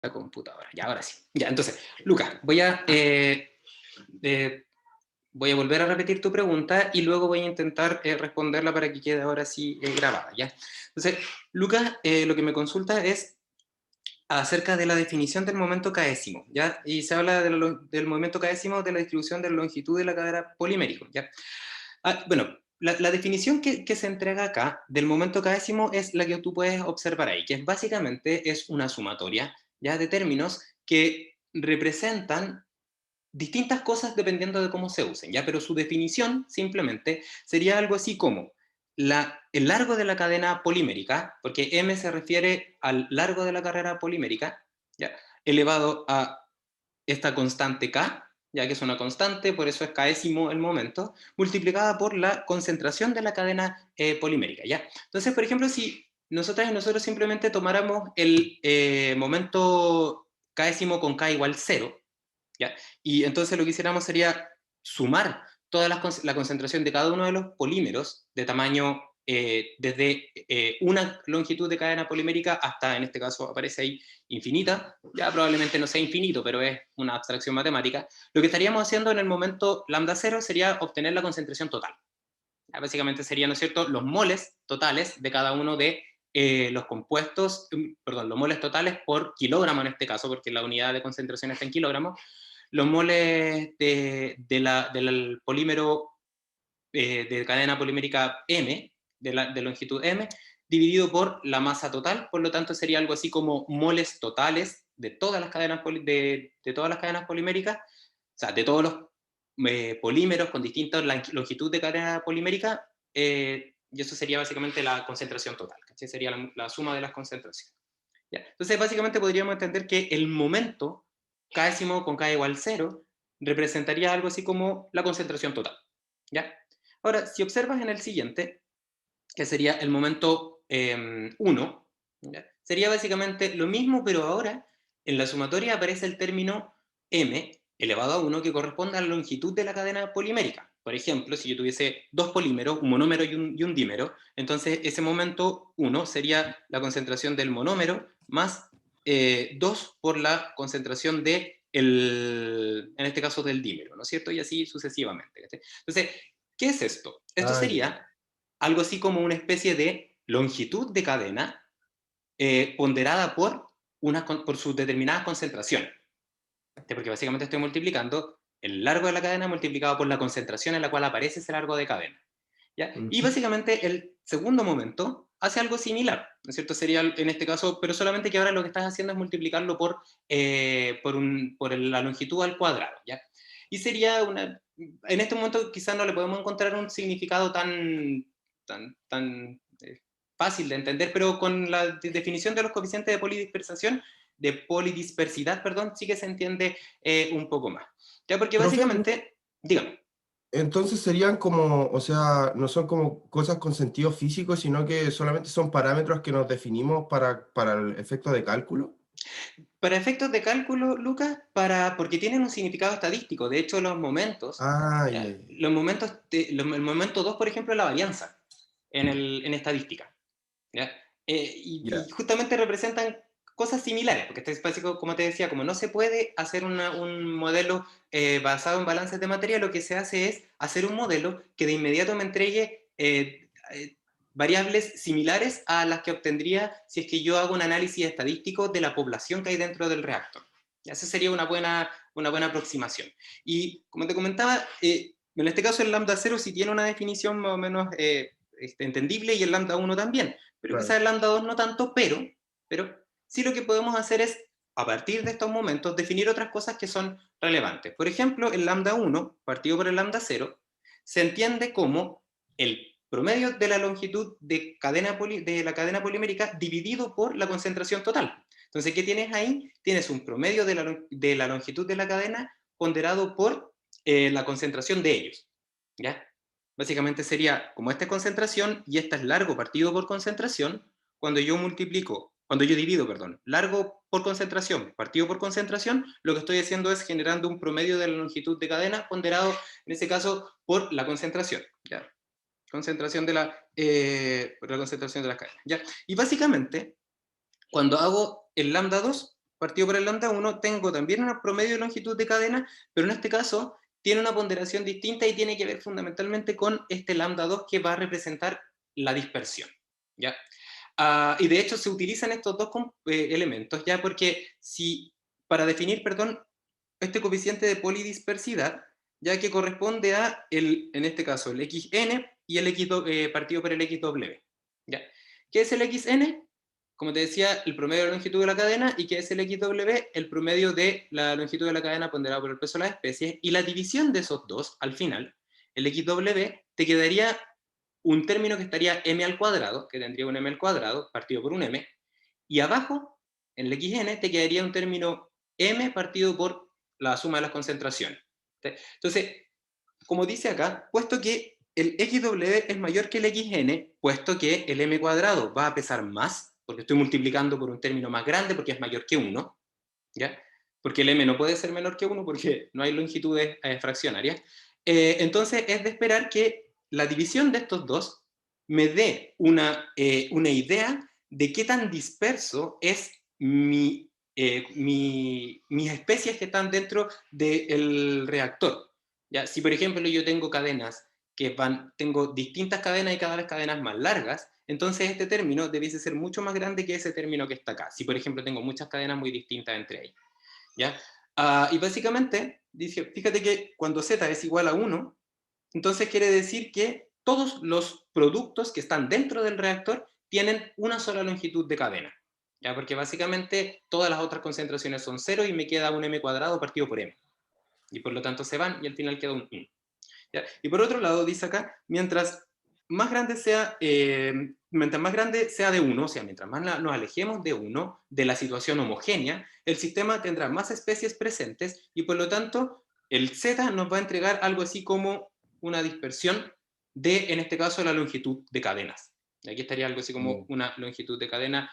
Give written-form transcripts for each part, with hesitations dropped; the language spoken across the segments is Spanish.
la computadora. Ya, ahora sí. Ya, entonces, Lucas, eh, voy a volver a repetir tu pregunta y luego voy a intentar responderla para que quede ahora sí grabada, ¿ya? Entonces, Lucas, lo que me consulta es acerca de la definición del momento késimo, ¿ya? Y se habla del momento késimo de la distribución de la longitud de la cadena polimérico, ¿ya? Bueno, la definición que se entrega acá del momento késimo es la que tú puedes observar ahí, que es básicamente es una sumatoria, ¿ya? De términos que representan distintas cosas dependiendo de cómo se usen, ¿ya? Pero su definición simplemente sería algo así como el largo de la cadena polimérica, porque M se refiere al largo de la carrera polimérica, ¿ya? Elevado a esta constante K, ya que es una constante, por eso es késimo el momento, multiplicada por la concentración de la cadena polimérica, ¿ya? Entonces, por ejemplo, si nosotras y nosotros simplemente tomáramos el momento késimo con K igual 0, ¿ya? Y entonces lo que hiciéramos sería sumar la concentración de cada uno de los polímeros de tamaño desde una longitud de cadena polimérica hasta, en este caso aparece ahí, infinita. Ya probablemente no sea infinito, pero es una abstracción matemática. Lo que estaríamos haciendo en el momento lambda 0 sería obtener la concentración total. Ya, básicamente serían, ¿no es cierto?, los moles totales de cada uno de los compuestos, perdón, los moles totales por kilogramo en este caso, porque la unidad de concentración está en kilogramos, los moles del polímero de cadena polimérica M, de longitud M, dividido por la masa total, por lo tanto sería algo así como moles totales de todas las cadenas, de todas las cadenas poliméricas, o sea, de todos los polímeros con distinta longitud de cadena polimérica, y eso sería básicamente la concentración total, ¿cachai? Sería la suma de las concentraciones. ¿Ya? Entonces, básicamente podríamos entender que el momento késimo con K igual 0 representaría algo así como la concentración total. ¿Ya? Ahora, si observas en el siguiente, que sería el momento 1, sería básicamente lo mismo, pero ahora en la sumatoria aparece el término m elevado a 1 que corresponde a la longitud de la cadena polimérica. Por ejemplo, si yo tuviese dos polímeros, un monómero y un dímero, entonces ese momento 1 sería la concentración del monómero más 2 por la concentración en este caso del dímero, ¿no es cierto? Y así sucesivamente. Entonces, ¿qué es esto? Esto Ah, ya. sería algo así como una especie de longitud de cadena ponderada por sus determinadas concentraciones. Porque básicamente estoy multiplicando el largo de la cadena multiplicado por la concentración en la cual aparece ese largo de cadena. ¿Ya? Y Ujú. básicamente el segundo momento hace algo similar, ¿no es cierto? Sería en este caso, pero solamente que ahora lo que estás haciendo es multiplicarlo por la longitud al cuadrado, ¿ya? Y sería en este momento quizás no le podemos encontrar un significado tan fácil de entender, pero con la definición de los coeficientes de polidispersidad, perdón, sí que se entiende un poco más. Ya, porque Profe, básicamente, dígame. entonces serían como, o sea, no son como cosas con sentido físico, sino que solamente son parámetros que nos definimos para el efecto de cálculo. Para efectos de cálculo, Lucas, porque tienen un significado estadístico. De hecho, los momentos, Ah, ya, ¿ya? ya. El momento 2, por ejemplo, es la varianza en estadística. ¿Ya? Y Ya. justamente representan cosas similares, porque este espacio, como te decía, como no se puede hacer un modelo basado en balances de materia, lo que se hace es hacer un modelo que de inmediato me entregue variables similares a las que obtendría si es que yo hago un análisis estadístico de la población que hay dentro del reactor. Esa sería una buena aproximación. Y como te comentaba, en este caso el lambda 0 sí tiene una definición más o menos entendible y el lambda 1 también, pero quizás Claro. el lambda 2 no tanto, pero sí lo que podemos hacer es, a partir de estos momentos, definir otras cosas que son relevantes. Por ejemplo, el lambda 1, partido por el lambda 0, se entiende como el promedio de la longitud de la cadena polimérica dividido por la concentración total. Entonces, ¿qué tienes ahí? Tienes un promedio de la longitud de la cadena ponderado por la concentración de ellos. ¿Ya? Básicamente sería como esta concentración y esta es largo partido por concentración, cuando yo divido, perdón, largo por concentración, partido por concentración, lo que estoy haciendo es generando un promedio de la longitud de cadena ponderado, en este caso, por la concentración. ¿Ya? Por la concentración de las cadenas. ¿Ya? Y básicamente, cuando hago el lambda 2 partido por el lambda 1, tengo también un promedio de longitud de cadena, pero en este caso tiene una ponderación distinta y tiene que ver fundamentalmente con este lambda 2 que va a representar la dispersión, ¿ya? Y de hecho se utilizan estos dos elementos, ¿ya? Porque si, para definir, perdón, este coeficiente de polidispersidad, ya que corresponde a, en este caso, el xn y el x partido por el xw. ¿Ya? ¿Qué es el xn? Como te decía, el promedio de la longitud de la cadena, y ¿qué es el xw? El promedio de la longitud de la cadena ponderado por el peso de las especies, y la división de esos dos, al final, el xw, te quedaría un término que estaría m al cuadrado, que tendría un m al cuadrado partido por un m, y abajo, en el xn, te quedaría un término m partido por la suma de las concentraciones. Entonces, como dice acá, puesto que el xw es mayor que el xn, puesto que el m cuadrado va a pesar más, porque estoy multiplicando por un término más grande, porque es mayor que 1, ¿ya? Porque el m no puede ser menor que 1 porque no hay longitudes fraccionarias. Entonces es de esperar que la división de estos dos me dé una idea de qué tan disperso es mis especies que están dentro del reactor. ¿Ya? Si por ejemplo yo tengo cadenas tengo distintas cadenas y cada vez cadenas más largas, entonces este término debiese ser mucho más grande que ese término que está acá. Si por ejemplo tengo muchas cadenas muy distintas entre ellas. ¿Ya? Y básicamente, dice, fíjate que cuando z es igual a 1, entonces quiere decir que todos los productos que están dentro del reactor tienen una sola longitud de cadena. ¿Ya? Porque básicamente todas las otras concentraciones son 0 y me queda un m cuadrado partido por m. Y por lo tanto se van y al final queda un 1. ¿Ya? Y por otro lado, dice acá, mientras más grande sea de 1, o sea, mientras más nos alejemos de 1, de la situación homogénea, el sistema tendrá más especies presentes y por lo tanto el Z nos va a entregar algo así como una dispersión de, en este caso, la longitud de cadenas. Y aquí estaría algo así como una longitud de cadena,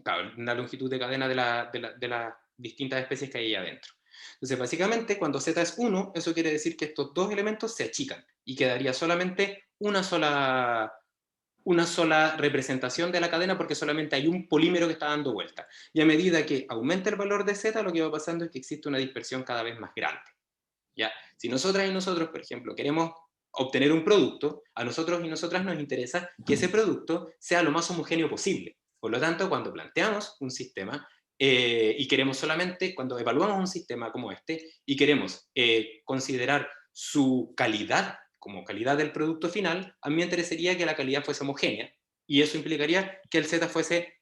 claro, una longitud de cadena de las distintas especies que hay ahí adentro. Entonces, básicamente, cuando z es 1, eso quiere decir que estos dos elementos se achican y quedaría solamente una sola representación de la cadena porque solamente hay un polímero que está dando vuelta. Y a medida que aumenta el valor de z, lo que va pasando es que existe una dispersión cada vez más grande. ¿Ya? Si nosotras y nosotros, por ejemplo, queremos obtener un producto, a nosotros y nosotras nos interesa que ese producto sea lo más homogéneo posible. Por lo tanto, cuando planteamos un sistema y queremos solamente, cuando evaluamos un sistema como este y queremos considerar su calidad como calidad del producto final, a mí me interesaría que la calidad fuese homogénea y eso implicaría que el z fuese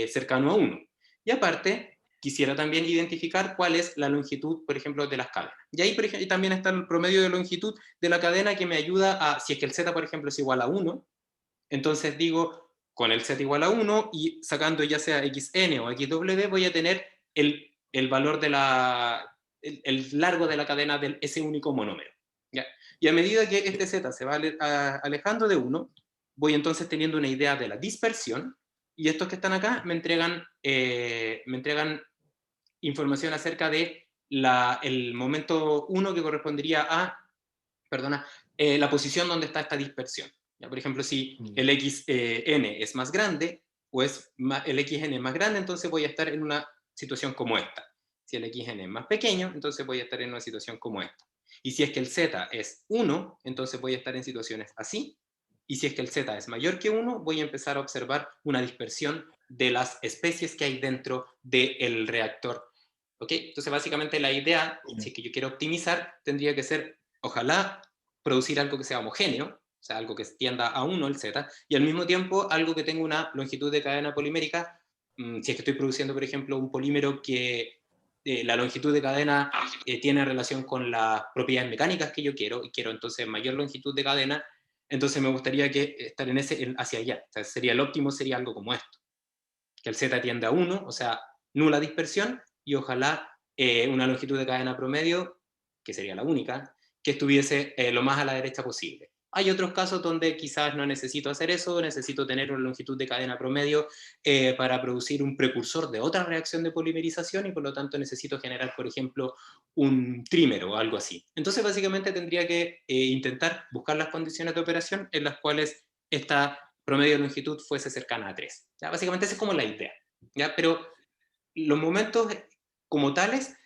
cercano a 1. Y aparte, quisiera también identificar cuál es la longitud, por ejemplo, de las cadenas. Y ahí por ejemplo, también está el promedio de longitud de la cadena que me ayuda a, si es que el z, por ejemplo, es igual a 1, entonces digo, con el z igual a 1 y sacando ya sea xn o xw, voy a tener el valor de el largo de la cadena de ese único monómero. ¿Ya? Y a medida que este z se va alejando de 1, voy entonces teniendo una idea de la dispersión, y estos que están acá me entregan información acerca de el momento 1 que correspondería a, perdona, la posición donde está esta dispersión. ¿Ya? Por ejemplo, si el xn es más grande, o el xn es más grande, entonces voy a estar en una situación como esta. Si el xn es más pequeño, entonces voy a estar en una situación como esta. Y si es que el z es 1, entonces voy a estar en situaciones así. Y si es que el z es mayor que 1, voy a empezar a observar una dispersión de las especies que hay dentro del reactor. ¿Ok? Entonces, básicamente la idea, si es que yo quiero optimizar, tendría que ser, ojalá, producir algo que sea homogéneo, o sea, algo que tienda a 1 el z, y al mismo tiempo algo que tenga una longitud de cadena polimérica. Si es que estoy produciendo, por ejemplo, un polímero que la longitud de cadena tiene relación con las propiedades mecánicas que yo quiero, y quiero entonces mayor longitud de cadena, entonces me gustaría que estar hacia allá. O sea, sería el óptimo, sería algo como esto, que el z tiende a 1, o sea, nula dispersión, y ojalá una longitud de cadena promedio, que sería la única, que estuviese lo más a la derecha posible. Hay otros casos donde quizás no necesito hacer eso, necesito tener una longitud de cadena promedio para producir un precursor de otra reacción de polimerización, y por lo tanto necesito generar, por ejemplo, un trímero o algo así. Entonces, básicamente tendría que intentar buscar las condiciones de operación en las cuales esta promedio de longitud fuese cercana a 3. ¿Ya? Básicamente esa es como la idea. ¿Ya? Pero los momentos como tales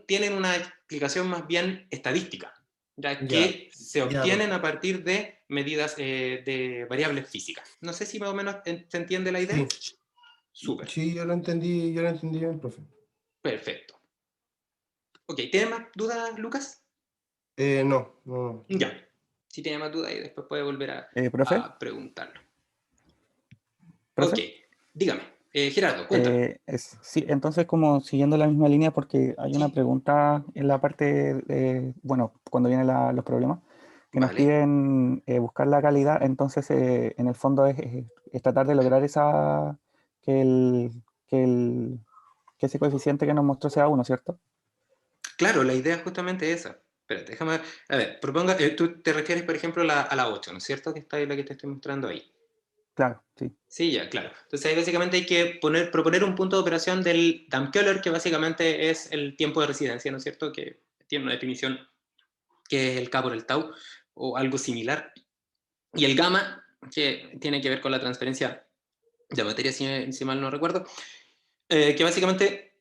tienen una explicación más bien estadística, ya Ya, que se ya, obtienen a perfecto. partir de medidas de variables físicas. No sé si más o menos se entiende la idea. Sí, Súper, sí, yo lo entendí bien, profe. perfecto. Ok, ¿tiene más dudas, Lucas? No, no. Ya. Si tiene más dudas y después puede volver Profe, a preguntarlo. Ok, profe. dígame. Gerardo, cuéntame. Sí, entonces como siguiendo la misma línea, porque hay una Sí, pregunta en la parte, bueno, cuando vienen los problemas, que nos vale. piden buscar la calidad, entonces en el fondo es tratar de lograr que el, que el, que ese coeficiente que nos mostró sea uno, ¿cierto? Claro, la idea es justamente esa. Espérate, déjame. A ver, proponga. Tú te refieres, por ejemplo, a la 8, ¿no es cierto? Que está ahí la que te estoy mostrando ahí. Claro, sí. Sí, ya, claro. Entonces ahí básicamente hay que proponer un punto de operación del Dampkeller, que básicamente es el tiempo de residencia, ¿no es cierto? Que tiene una definición que es el K por el tau, o algo similar. Y el gamma, que tiene que ver con la transferencia de materia, si mal no recuerdo, que básicamente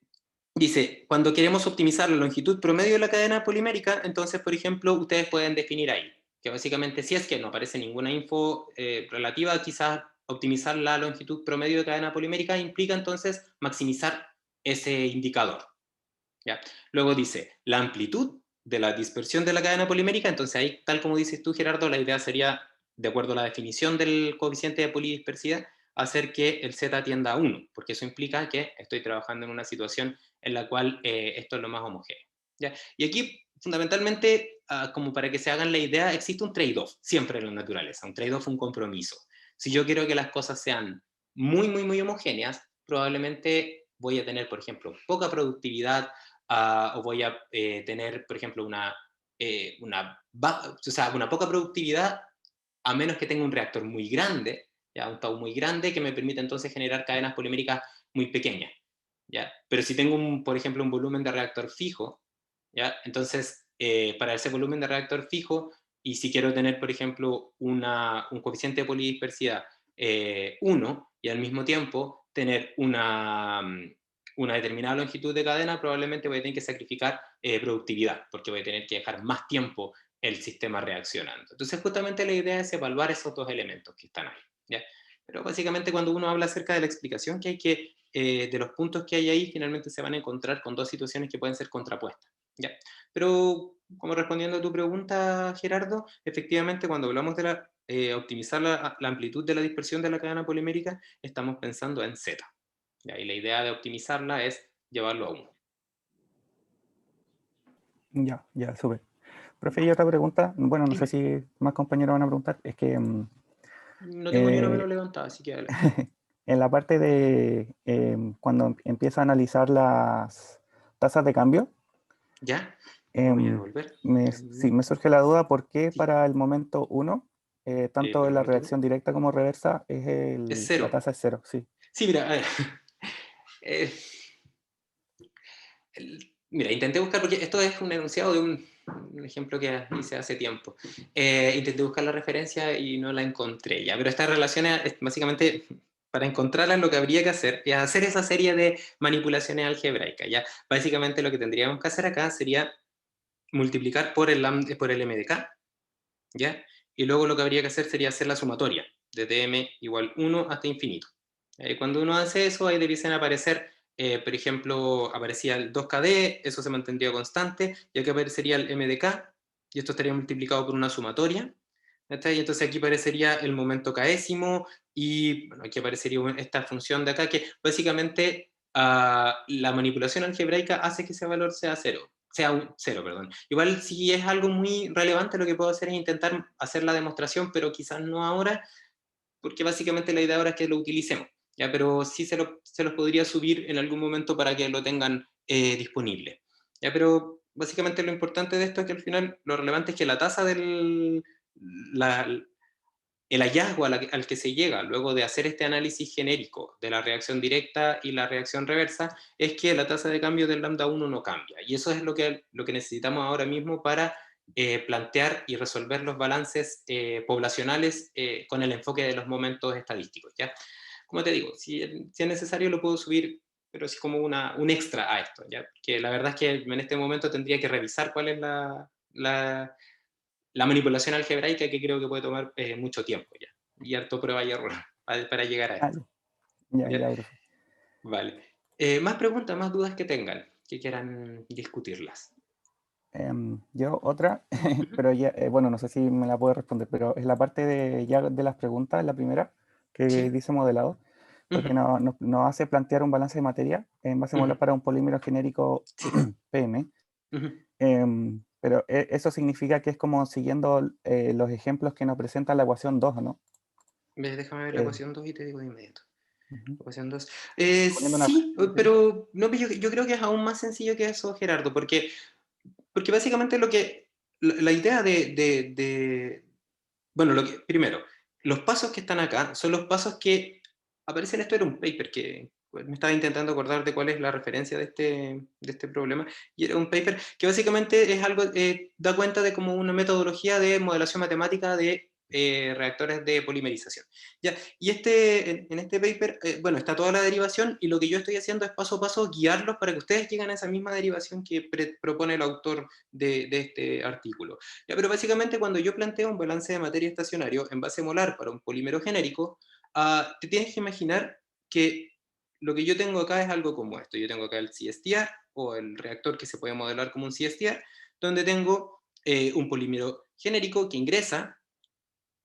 dice, cuando queremos optimizar la longitud promedio de la cadena polimérica, entonces, por ejemplo, ustedes pueden definir ahí, que básicamente si es que no aparece ninguna info relativa, quizás optimizar la longitud promedio de cadena polimérica implica entonces maximizar ese indicador. ¿Ya? Luego dice, la amplitud de la dispersión de la cadena polimérica, entonces ahí, tal como dices tú, Gerardo, la idea sería, de acuerdo a la definición del coeficiente de polidispersidad, hacer que el z tienda a 1, porque eso implica que estoy trabajando en una situación en la cual esto es lo más homogéneo. ¿Ya? Y aquí, fundamentalmente, como para que se hagan la idea, existe un trade-off, siempre en la naturaleza, un trade-off, un compromiso. Si yo quiero que las cosas sean muy, muy, muy homogéneas, probablemente voy a tener, por ejemplo, poca productividad, o voy a tener, por ejemplo, una poca productividad, a menos que tenga un reactor muy grande, ¿ya? Un tau muy grande que me permite entonces generar cadenas poliméricas muy pequeñas. ¿Ya? Pero si tengo, por ejemplo, un volumen de reactor fijo, ¿ya? Entonces, para ese volumen de reactor fijo, y si quiero tener, por ejemplo, un coeficiente de polidispersidad 1, y al mismo tiempo tener una determinada longitud de cadena, probablemente voy a tener que sacrificar productividad, porque voy a tener que dejar más tiempo el sistema reaccionando. Entonces, justamente la idea es evaluar esos dos elementos que están ahí. ¿Ya? Pero básicamente cuando uno habla acerca de la explicación que hay de los puntos que hay ahí, finalmente se van a encontrar con dos situaciones que pueden ser contrapuestas. ¿Ya? Pero, como respondiendo a tu pregunta, Gerardo, efectivamente cuando hablamos de optimizar la amplitud de la dispersión de la cadena polimérica, estamos pensando en Z. ¿Ya? Y la idea de optimizarla es llevarlo a 1. Ya, ya, súper. Profe, y otra pregunta, bueno, no sé Dime. si más compañeros van a preguntar, es que No tengo ni una mano eh, levantada, así que adelante. en la parte de cuando empieza a analizar las tasas de cambio, ¿Ya? Voy a em, devolver. sí, me surge la duda por qué Sí. para el momento uno, tanto Por en el la momento uno. reacción directa como reversa, Es la cero. tasa es cero, sí. Sí, mira, a ver. Eh, Mira, intenté buscar, porque esto es un enunciado de un ejemplo que hice hace tiempo. Intenté buscar la referencia y no la encontré ya, pero esta relación es básicamente, para encontrarla lo que habría que hacer es hacer esa serie de manipulaciones algebraicas, ¿ya? Básicamente lo que tendríamos que hacer acá sería multiplicar por el MDK, ¿ya? Y luego lo que habría que hacer sería hacer la sumatoria, de dm igual 1 hasta infinito. Cuando uno hace eso, ahí debiesen aparecer, por ejemplo, aparecía el 2KD, eso se mantendría constante, y aquí aparecería el MDK, y esto estaría multiplicado por una sumatoria, ¿está? Y entonces aquí aparecería el momento késimo, y bueno, aquí aparecería esta función de acá, que básicamente la manipulación algebraica hace que ese valor sea cero. Sea un cero, perdón. Igual si es algo muy relevante, lo que puedo hacer es intentar hacer la demostración, pero quizás no ahora, porque básicamente la idea ahora es que lo utilicemos, ¿ya? Pero sí se los podría subir en algún momento para que lo tengan disponible. ¿Ya? Pero básicamente lo importante de esto es que al final lo relevante es que la tasa la, el hallazgo al que se llega luego de hacer este análisis genérico de la reacción directa y la reacción reversa es que la tasa de cambio del lambda 1 no cambia. Y eso es lo que necesitamos ahora mismo para plantear y resolver los balances poblacionales con el enfoque de los momentos estadísticos. ¿Ya? Como te digo, si es necesario lo puedo subir pero es como un extra a esto, ¿ya? Que la verdad es que en este momento tendría que revisar cuál es la manipulación algebraica, que creo que puede tomar mucho tiempo ya, y harto prueba y error para llegar a Ah, esto. ya, ¿Ya? ya, profe. Vale. Más preguntas, más dudas que tengan, que quieran discutirlas. Yo otra, Ujú, pero ya, bueno, no sé si me la puede responder, pero es la parte de, ya de las preguntas, la primera, que sí. dice modelado, porque Ujú, nos hace plantear un balance de materia en base a ujú, modelar para un polímero genérico sí. PM. Ujú. Pero eso significa que es como siguiendo los ejemplos que nos presenta la ecuación 2, ¿o no? Déjame ver la Eh, ecuación 2 y te digo de inmediato. Ujú. Ecuación 2. Suponiendo una... Sí, ¿sí? pero no, yo creo que es aún más sencillo que eso, Gerardo, porque básicamente la idea bueno, primero, los pasos que están acá son los pasos que aparecen. Esto era un paper que pues, me estaba intentando acordar de cuál es la referencia de este problema, y era un paper que básicamente es algo, da cuenta de como una metodología de modelación matemática de reactores de polimerización. ¿Ya? Y en este paper, bueno, está toda la derivación, y lo que yo estoy haciendo es paso a paso guiarlos para que ustedes lleguen a esa misma derivación que propone el autor de este artículo. Ya, pero básicamente cuando yo planteo un balance de materia estacionario en base molar para un polímero genérico, te tienes que imaginar que lo que yo tengo acá es algo como esto. Yo tengo acá el CSTR, o el reactor que se puede modelar como un CSTR, donde tengo un polímero genérico que ingresa,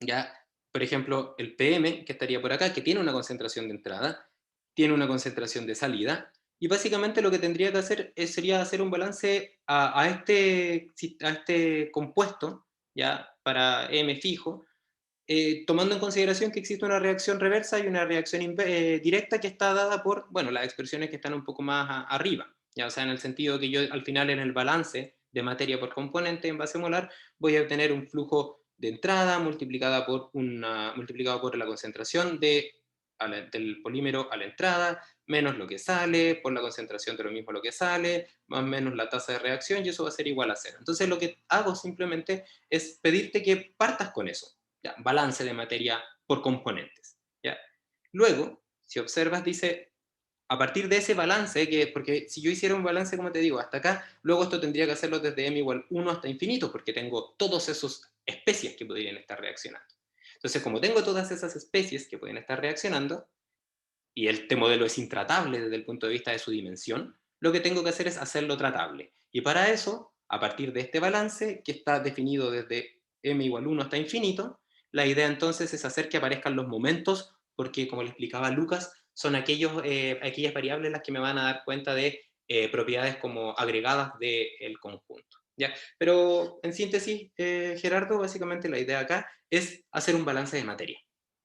ya, por ejemplo, el PM, que estaría por acá, que tiene una concentración de entrada, tiene una concentración de salida, y básicamente lo que tendría que hacer sería hacer un balance a este compuesto, ya, para M fijo, tomando en consideración que existe una reacción reversa y una reacción directa, que está dada por, bueno, las expresiones que están un poco más arriba, ya, o sea, en el sentido que yo al final en el balance de materia por componente en base molar voy a obtener un flujo de entrada multiplicado por la concentración del polímero a la entrada, menos lo que sale, por la concentración de lo mismo lo que sale, más o menos la tasa de reacción, y eso va a ser igual a cero. Entonces lo que hago simplemente es pedirte que partas con eso. ¿Ya? Balance de materia por componentes. ¿Ya? Luego, si observas, dice, a partir de ese balance, porque si yo hiciera un balance, como te digo, hasta acá, luego esto tendría que hacerlo desde m igual 1 hasta infinito, porque tengo todas esas especies que podrían estar reaccionando. Entonces, como tengo todas esas especies que pueden estar reaccionando, y este modelo es intratable desde el punto de vista de su dimensión, lo que tengo que hacer es hacerlo tratable. Y para eso, a partir de este balance, que está definido desde m igual 1 hasta infinito, la idea entonces es hacer que aparezcan los momentos, porque como le explicaba Lucas, son aquellas variables las que me van a dar cuenta de propiedades como agregadas del conjunto. ¿Ya? Pero en síntesis, Gerardo, básicamente la idea acá es hacer un balance de materia.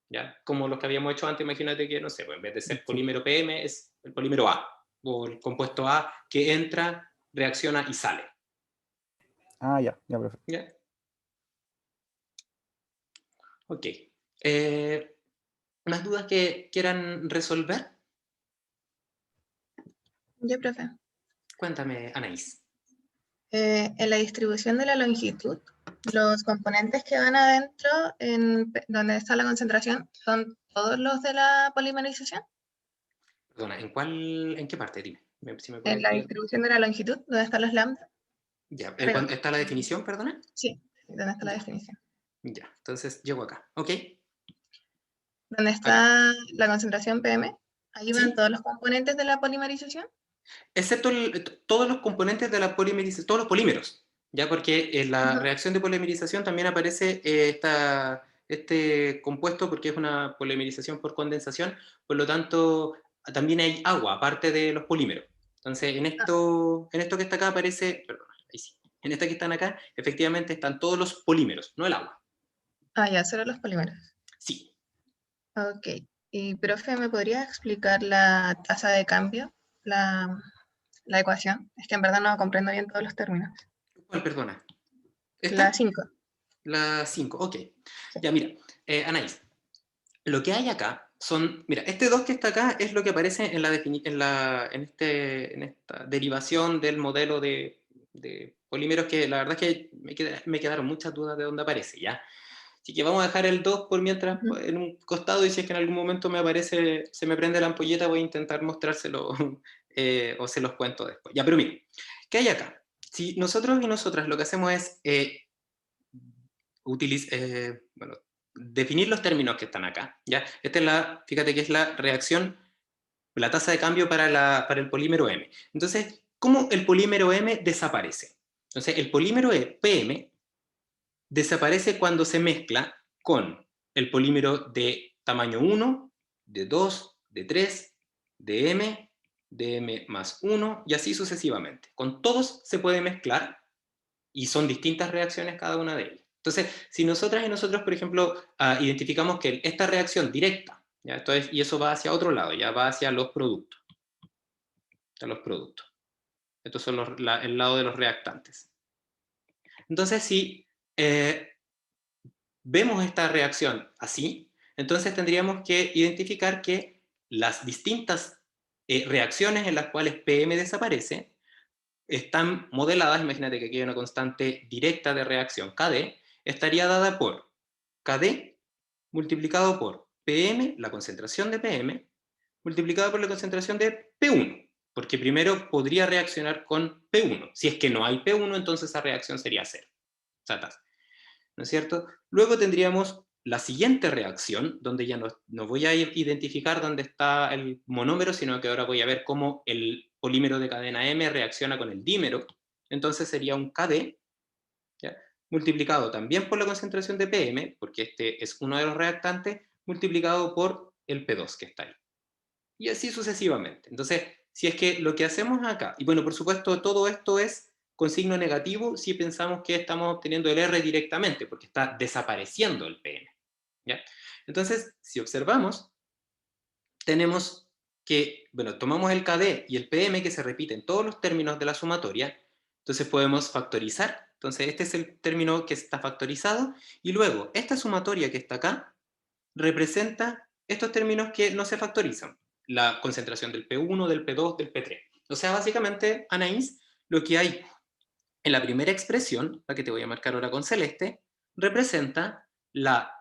¿Ya? Como los que habíamos hecho antes, imagínate que, no sé, pues en vez de ser Sí. polímero PM, es el polímero A, o el compuesto A que entra, reacciona y sale. Ah, ya, ya, profe. ¿Ya? Ok. ¿Más dudas que quieran resolver? Yo, profe. Cuéntame, Anaís. En la distribución de la longitud, los componentes que van adentro, donde está la concentración, ¿son todos los de la polimerización? Perdona, ¿en qué parte? Dime, si me En puedes la guiar. distribución de la longitud, ¿dónde están los lambda? Ya, Arriba. ¿está la definición, perdona? Sí, ¿dónde está la Ya, definición? ya, entonces llego acá, ¿ok? ¿Dónde Acá. está la concentración PM? Ahí van ¿Sí? todos los componentes de la polimerización. Excepto todos los componentes de la polimerización, todos los polímeros, ¿ya? Porque en la Ajá. reacción de polimerización también aparece este compuesto, porque es una polimerización por condensación, por lo tanto también hay agua, aparte de los polímeros. Entonces, en esto que está acá aparece, perdón, ahí sí, en esta que están acá, efectivamente están todos los polímeros, no el agua. Ya, solo los polímeros. Sí. Ok. Y, profe, ¿me podría explicar la tasa de cambio? La ecuación. Es que en verdad no comprendo bien todos los términos. ¿Cuál, perdona? La ¿Esta? 5. La 5, ok. Sí. Ya, mira, Anaís, lo que hay acá mira, este 2 que está acá es lo que aparece en esta derivación del modelo de polímeros, que la verdad es que me quedaron muchas dudas de dónde aparece, ¿ya? Así que vamos a dejar el 2 por mientras en un costado, y si es que en algún momento me aparece, se me prende la ampolleta, voy a intentar mostrárselo o se los cuento después. Ya, pero miren, ¿qué hay acá? Si nosotros y nosotras lo que hacemos es bueno, definir los términos que están acá, ¿ya? Esta es fíjate que es la reacción, la tasa de cambio para el polímero M. Entonces, ¿cómo el polímero M desaparece? Entonces, el polímero PM desaparece cuando se mezcla con el polímero de tamaño 1, de 2, de 3, de M más 1, y así sucesivamente. Con todos se puede mezclar, y son distintas reacciones cada una de ellas. Entonces, si nosotras y nosotros, por ejemplo, identificamos que esta reacción directa, ¿ya? Entonces, y eso va hacia otro lado, ya va hacia los productos. Estos son el lado de los reactantes. Entonces, si vemos esta reacción así, entonces tendríamos que identificar que las distintas reacciones en las cuales PM desaparece están modeladas. Imagínate que aquí hay una constante directa de reacción, KD, estaría dada por KD multiplicado por PM, la concentración de PM, multiplicado por la concentración de P1, porque primero podría reaccionar con P1. Si es que no hay P1, entonces esa reacción sería cero. ¿No es cierto? Luego tendríamos la siguiente reacción, donde ya no voy a identificar dónde está el monómero, sino que ahora voy a ver cómo el polímero de cadena M reacciona con el dímero. Entonces sería un KD, ¿ya? Multiplicado también por la concentración de PM, porque este es uno de los reactantes, multiplicado por el P2 que está ahí. Y así sucesivamente. Entonces, si es que lo que hacemos acá, y bueno, por supuesto, todo esto es con signo negativo si pensamos que estamos obteniendo el R directamente, porque está desapareciendo el PM, ¿ya? Entonces, si observamos, tenemos que, bueno, tomamos el KD y el PM, que se repiten todos los términos de la sumatoria, entonces podemos factorizar. Entonces, este es el término que está factorizado, y luego, esta sumatoria que está acá, representa estos términos que no se factorizan, la concentración del P1, del P2, del P3. O sea, básicamente, Anaís, lo que hay en la primera expresión, la que te voy a marcar ahora con celeste, representa la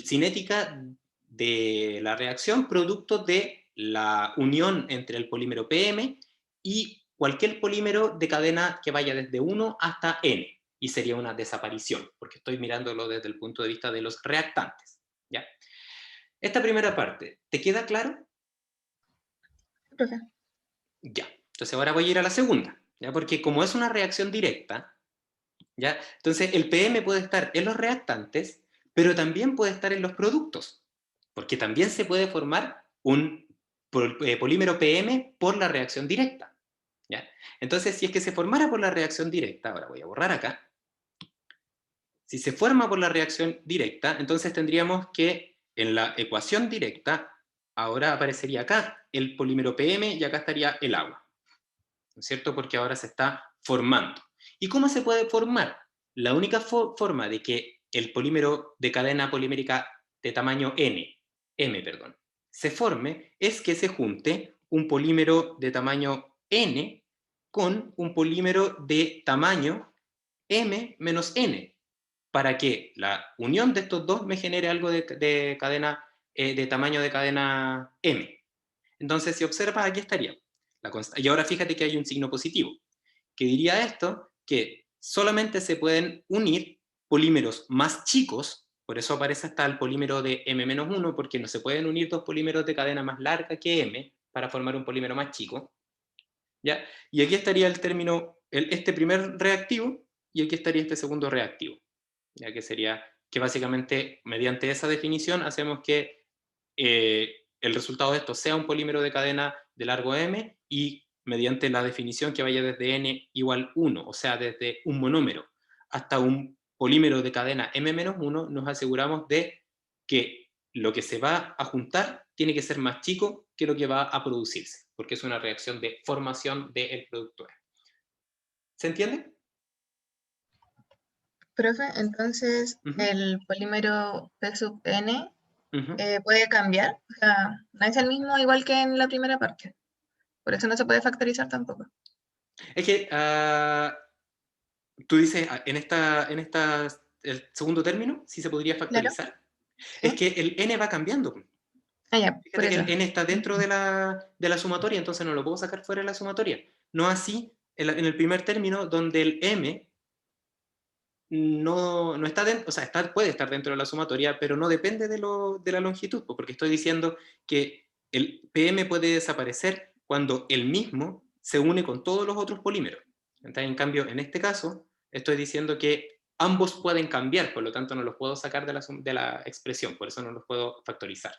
cinética de la reacción producto de la unión entre el polímero PM y cualquier polímero de cadena que vaya desde 1 hasta N, y sería una desaparición, porque estoy mirándolo desde el punto de vista de los reactantes, ¿ya? Esta primera parte, ¿te queda claro? Profe. Ya. Entonces ahora voy a ir a la segunda, ¿ya? Porque como es una reacción directa, ¿ya? Entonces el PM puede estar en los reactantes, pero también puede estar en los productos, porque también se puede formar un polímero PM por la reacción directa, ¿ya? Entonces, si es que se formara por la reacción directa, ahora voy a borrar acá, si se forma por la reacción directa, entonces tendríamos que en la ecuación directa, ahora aparecería acá el polímero PM y acá estaría el agua, ¿no es cierto? Porque ahora se está formando. ¿Y cómo se puede formar? La única forma de que el polímero de cadena polimérica de tamaño M, se forme es que se junte un polímero de tamaño N con un polímero de tamaño M menos N, para que la unión de estos dos me genere algo de cadena, de tamaño de cadena M. Entonces, si observas, aquí estaría. Y ahora fíjate que hay un signo positivo, que diría esto, que solamente se pueden unir polímeros más chicos, por eso aparece hasta el polímero de M-1, porque no se pueden unir dos polímeros de cadena más larga que M para formar un polímero más chico, ¿ya? Y aquí estaría el término, este primer reactivo, y aquí estaría este segundo reactivo, ya que sería que básicamente mediante esa definición hacemos que el resultado de esto sea un polímero de cadena de largo M, y mediante la definición que vaya desde N igual 1, o sea, desde un monómero hasta un polímero de cadena M-1, nos aseguramos de que lo que se va a juntar tiene que ser más chico que lo que va a producirse, porque es una reacción de formación del producto. ¿Se entiende? Profe, entonces el polímero P sub N puede cambiar, o sea, no es el mismo igual que en la primera parte, por eso no se puede factorizar tampoco. Es que tú dices, en esta el segundo término, sí se podría Claro. factorizar. Es Sí. que el n va cambiando. Ah, ya, por Fíjate que eso. el n está dentro de la sumatoria, entonces no lo puedo sacar fuera de la sumatoria. No así en el primer término, donde el m no está dentro, o sea, puede estar dentro de la sumatoria, pero no depende de la longitud, porque estoy diciendo que el PM puede desaparecer cuando el mismo se une con todos los otros polímeros. Entonces, en cambio, en este caso, estoy diciendo que ambos pueden cambiar, por lo tanto no los puedo sacar de la expresión, por eso no los puedo factorizar.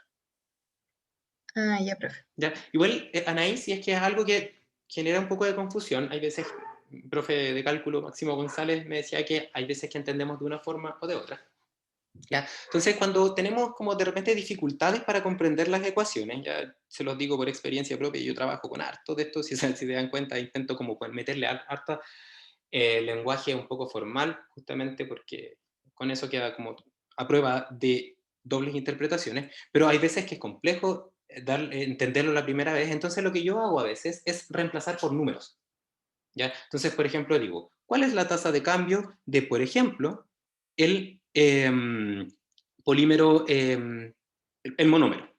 Ah, ya, profe. ¿Ya? Igual, Anaís, si es que es algo que genera un poco de confusión, hay veces, el profe de cálculo Máximo González me decía que hay veces que entendemos de una forma o de otra. ¿Ya? Entonces, cuando tenemos como de repente dificultades para comprender las ecuaciones, ya se los digo por experiencia propia, yo trabajo con harto de esto, si se dan cuenta, intento como meterle harto lenguaje un poco formal, justamente porque con eso queda como a prueba de dobles interpretaciones, pero hay veces que es complejo entenderlo la primera vez, entonces lo que yo hago a veces es reemplazar por números. ¿Ya? Entonces, por ejemplo, digo, ¿cuál es la tasa de cambio de, por ejemplo, el polímero, el monómero?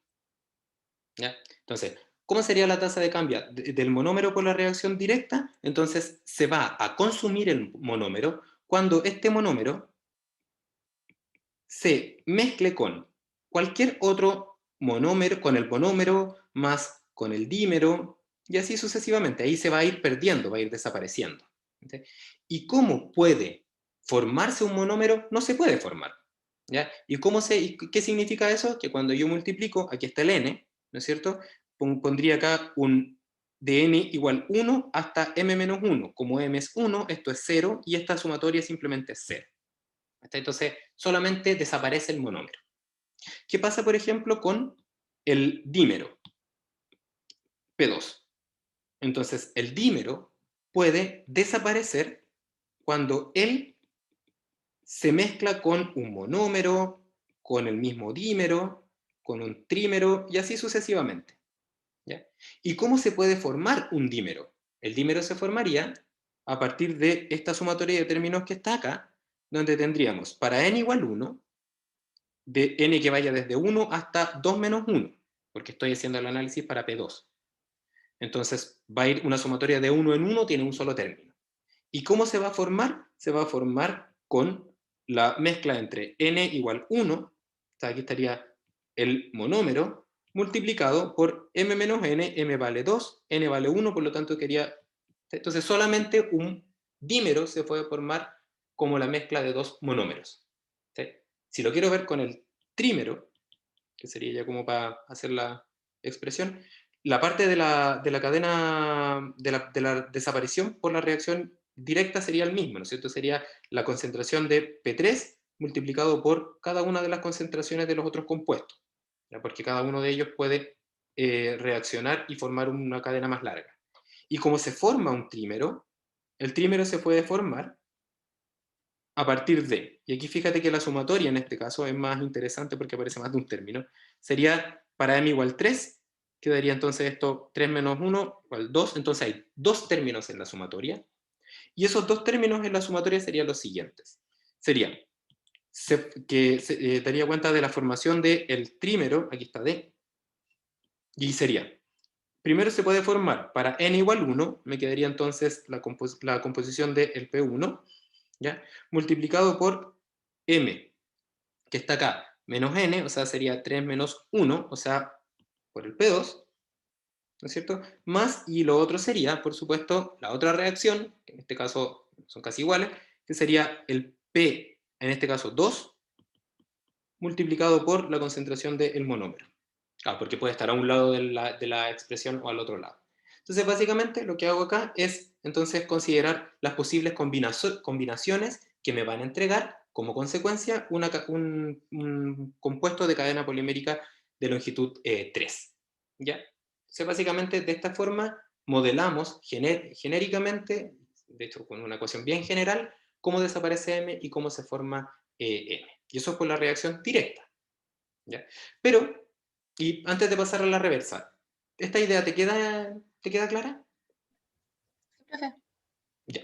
¿Ya? Entonces, ¿cómo sería la tasa de cambio del monómero por la reacción directa? Entonces, se va a consumir el monómero cuando este monómero se mezcle con cualquier otro monómero, con el monómero más con el dímero, y así sucesivamente. Ahí se va a ir perdiendo, va a ir desapareciendo. ¿Sí? ¿Y cómo puede formarse un monómero? No se puede formar. ¿Ya? ¿Y qué significa eso? Que cuando yo multiplico, aquí está el n, ¿no es cierto? Pondría acá un de n igual 1 hasta m menos 1. Como m es 1, esto es 0, y esta sumatoria simplemente es 0. Entonces, solamente desaparece el monómero. ¿Qué pasa, por ejemplo, con el dímero? P2. Entonces, el dímero puede desaparecer cuando él se mezcla con un monómero, con el mismo dímero, con un trímero, y así sucesivamente. ¿Ya? ¿Y cómo se puede formar un dímero? El dímero se formaría a partir de esta sumatoria de términos que está acá, donde tendríamos para n igual 1, de n que vaya desde 1 hasta 2 menos 1, porque estoy haciendo el análisis para P2. Entonces va a ir una sumatoria de 1 en 1, tiene un solo término. ¿Y cómo se va a formar? Se va a formar con la mezcla entre n igual 1, o sea, aquí estaría el monómero, multiplicado por m menos n, m vale 2, n vale 1, por lo tanto quería... Entonces solamente un dímero se puede formar como la mezcla de dos monómeros. ¿Sí? Si lo quiero ver con el trímero, que sería ya como para hacer la expresión, la parte de la cadena de la desaparición por la reacción directa sería el mismo, ¿no es cierto? Sería la concentración de P3 multiplicado por cada una de las concentraciones de los otros compuestos, ¿ya? Porque cada uno de ellos puede reaccionar y formar una cadena más larga. Y como se forma un trímero, el trímero se puede formar a partir de, y aquí fíjate que la sumatoria en este caso es más interesante porque aparece más de un término, sería para m igual 3, quedaría entonces esto 3 menos 1 igual 2, entonces hay dos términos en la sumatoria, y esos dos términos en la sumatoria serían los siguientes. Sería que se daría cuenta de la formación del trímero, aquí está D, y sería, primero se puede formar para n igual 1, me quedaría entonces la composición del P1, ¿ya? Multiplicado por m, que está acá, menos n, o sea, sería 3 menos 1, o sea, por el P2, ¿no es cierto? Más, y lo otro sería, por supuesto, la otra reacción, que en este caso son casi iguales, que sería el P, en este caso 2, multiplicado por la concentración del monómero. Ah, porque puede estar a un lado de la expresión o al otro lado. Entonces, básicamente, lo que hago acá es, entonces, considerar las posibles combinaciones que me van a entregar, como consecuencia, un compuesto de cadena polimérica de longitud 3. ¿Ya? Entonces, básicamente, de esta forma, modelamos genéricamente, de hecho, con una ecuación bien general, cómo desaparece M y cómo se forma M. Y eso es por la reacción directa. ¿Ya? Pero, y antes de pasar a la reversa, ¿esta idea te queda clara? Profe. Ya.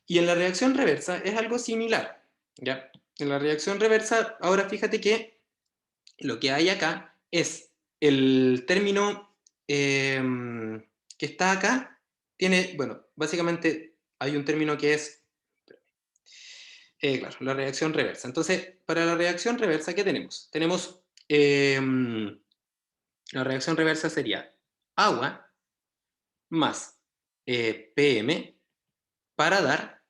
Y en la reacción reversa es algo similar, ¿ya? En la reacción reversa, ahora fíjate que lo que hay acá es el término que está acá, tiene, bueno, básicamente hay un término que es, claro, la reacción reversa. Entonces, para la reacción reversa, ¿qué tenemos? Tenemos, la reacción reversa sería agua más PM para dar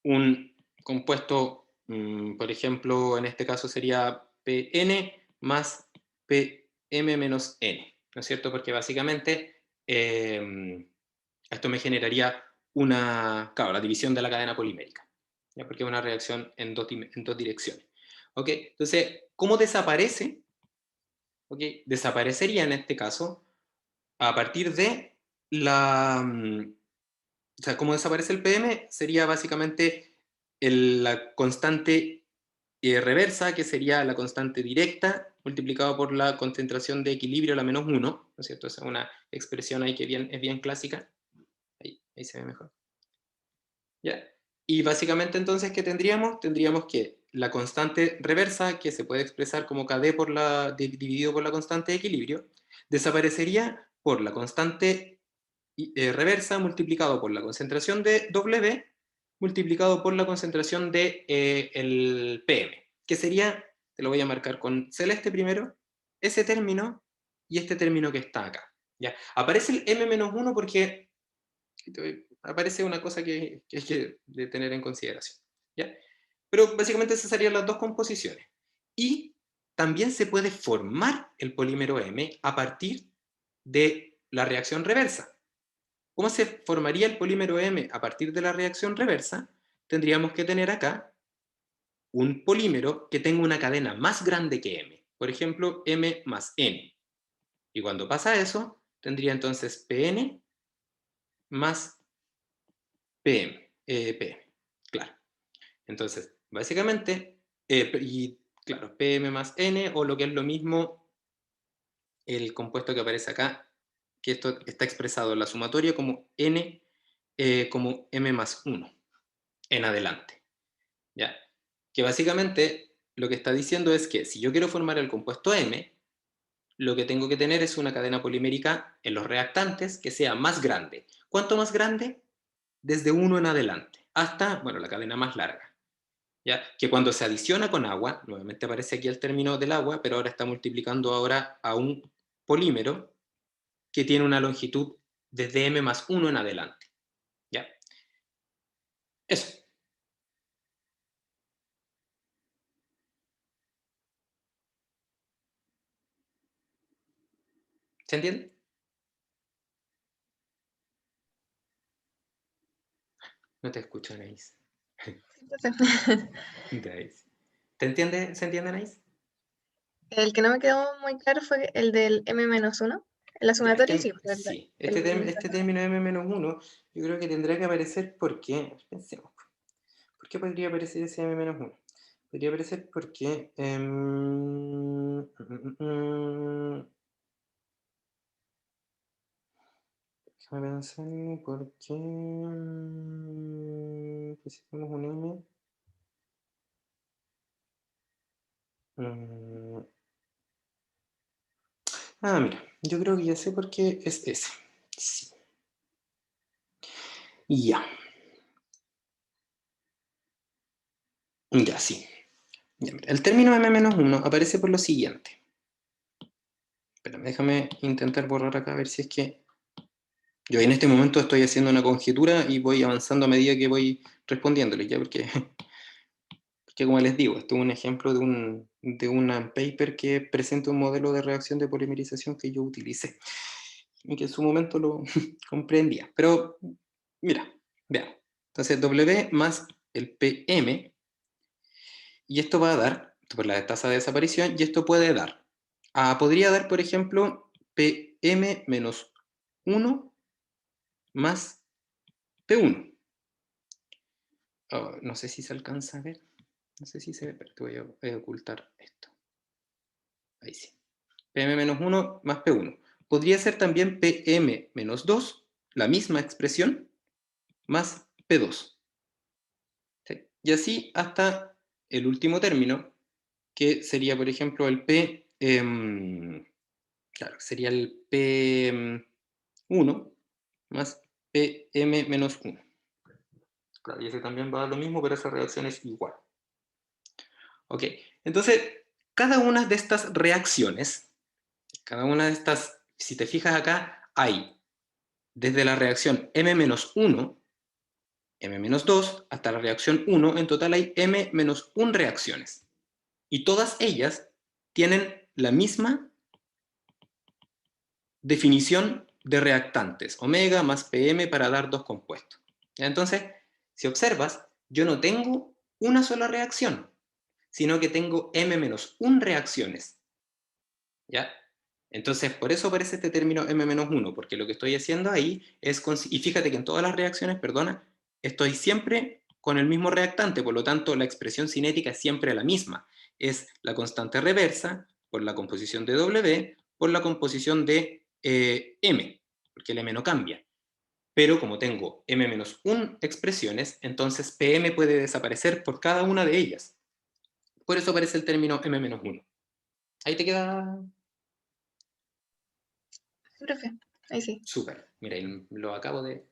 un compuesto, por ejemplo, en este caso sería PN más PM menos N, ¿no es cierto? Porque básicamente esto me generaría claro, la división de la cadena polimérica, ¿ya? Porque es una reacción en dos direcciones. ¿Ok? Entonces, ¿cómo desaparece? ¿Ok? Desaparecería en este caso a partir de o sea, ¿cómo desaparece el PM? Sería básicamente la constante reversa, que sería la constante directa, multiplicado por la concentración de equilibrio, la menos 1, ¿no es cierto? Esa es una expresión ahí que es bien clásica. Ahí se ve mejor. ¿Ya? Y básicamente entonces, ¿qué tendríamos? Tendríamos que la constante reversa, que se puede expresar como KD dividido por la constante de equilibrio, desaparecería por la constante reversa multiplicado por la concentración de W multiplicado por la concentración de el PM, que sería, te lo voy a marcar con celeste primero, ese término y este término que está acá. ¿Ya? Aparece el M-1 porque aparece una cosa que hay que tener en consideración. ¿Ya? Pero básicamente esas serían las dos composiciones. Y también se puede formar el polímero M a partir de la reacción reversa. ¿Cómo se formaría el polímero M a partir de la reacción reversa? Tendríamos que tener acá un polímero que tenga una cadena más grande que M. Por ejemplo, M más N. Y cuando pasa eso, tendría entonces Pn más PM. Claro. Entonces, básicamente, y claro, PM más N, o lo que es lo mismo, el compuesto que aparece acá, que esto está expresado en la sumatoria como N, como M más 1, en adelante. ¿Ya? Que básicamente lo que está diciendo es que si yo quiero formar el compuesto M, lo que tengo que tener es una cadena polimérica en los reactantes que sea más grande. ¿Cuánto más grande? Desde 1 en adelante, hasta, bueno, la cadena más larga. ¿Ya? Que cuando se adiciona con agua, nuevamente aparece aquí el término del agua, pero ahora está multiplicando ahora a un polímero que tiene una longitud desde M más 1 en adelante. ¿Ya? Eso. ¿Se entiende? No te escucho, Anaís. ¿Se entiende, Anaís? El que no me quedó muy claro fue el del M-1. En la Ya, es sumatoria que, sí, pero sí, este término M-1, yo creo que tendrá que aparecer porque, pensemos, ¿por qué podría aparecer ese M-1? Podría aparecer porque, déjame pensar, ¿por qué pusimos un M? Mira, yo creo que ya sé por qué es ese. Sí. Ya. Ya, sí. Ya, mira, el término M-1 aparece por lo siguiente. Espérame, déjame intentar borrar acá a ver si es que... Yo en este momento estoy haciendo una conjetura y voy avanzando a medida que voy respondiéndole, ¿ya? Porque como les digo, esto es un ejemplo de un paper que presenta un modelo de reacción de polimerización que yo utilicé y que en su momento lo comprendía. Pero, mira, vean. Entonces, W más el PM, y esto va a dar, por la tasa de desaparición, y esto puede dar, podría dar, por ejemplo, PM menos 1 más P1. No sé si se alcanza a ver. No sé si se ve, pero te voy a ocultar esto. Ahí sí. PM menos 1 más P1. Podría ser también PM menos 2, la misma expresión, más P2. ¿Sí? Y así hasta el último término, que sería, por ejemplo, el P, claro, sería el P1 más PM menos 1. Claro, y ese también va a dar lo mismo, pero esa reacción es igual. Ok, entonces, cada una de estas reacciones, cada una de estas, si te fijas acá, hay desde la reacción M-1, M-2, hasta la reacción 1, en total hay M-1 reacciones. Y todas ellas tienen la misma definición de reactantes, omega más PM para dar dos compuestos. Entonces, si observas, yo no tengo una sola reacción, sino que tengo M-1 reacciones. ¿Ya? Entonces, por eso aparece este término M-1, porque lo que estoy haciendo ahí es, y fíjate que en todas las reacciones, perdona, estoy siempre con el mismo reactante, por lo tanto la expresión cinética es siempre la misma. Es la constante reversa por la composición de W por la composición de M, porque el M no cambia. Pero como tengo M-1 expresiones, entonces PM puede desaparecer por cada una de ellas. Por eso aparece el término M-1. ¿Ahí te queda? Sí, profe. Ahí sí. Súper. Mira, lo acabo de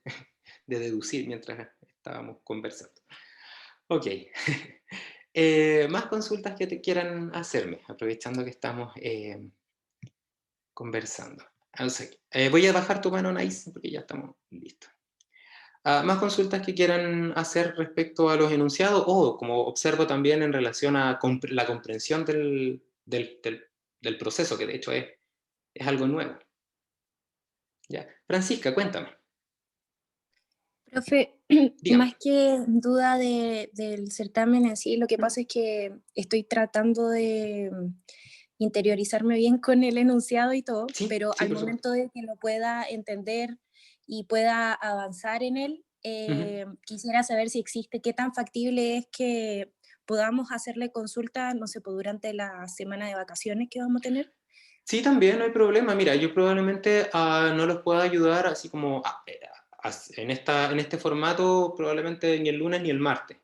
deducir mientras estábamos conversando. Ok. Más consultas que te quieran hacerme, aprovechando que estamos conversando. Voy a bajar tu mano, Nice, porque ya estamos listos. Más consultas que quieran hacer respecto a los enunciados, o como observo también en relación a la comprensión del proceso, que de hecho es algo nuevo. ¿Ya? Francisca, cuéntame. Profe, Dígame. más que duda del certamen en sí, lo que pasa es que estoy tratando de interiorizarme bien con el enunciado y todo, Sí, pero sí, al por supuesto. momento de que lo pueda entender y pueda avanzar en él, quisiera saber si existe, qué tan factible es que podamos hacerle consulta, no sé, pues, durante la semana de vacaciones que vamos a tener. Sí, también no hay problema. Mira, yo probablemente no los pueda ayudar así como en este formato, probablemente ni el lunes ni el martes.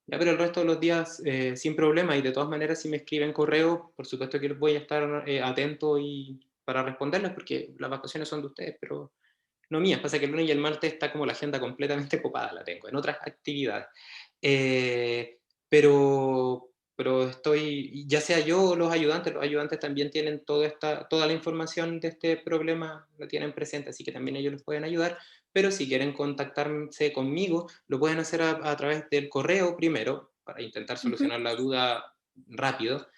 Ya, pero el resto de los días sin problema, y de todas maneras si me escriben correo, por supuesto que voy a estar atento para responderles, porque las vacaciones son de ustedes, pero no mías. Pasa que el lunes y el martes está como la agenda completamente copada, la tengo, en otras actividades. Eh, pero estoy, ya sea yo o los ayudantes también tienen toda la información de este problema, la tienen presente, así que también ellos los pueden ayudar, pero si quieren contactarse conmigo, lo pueden hacer a través del correo primero, para intentar solucionar la duda rápido,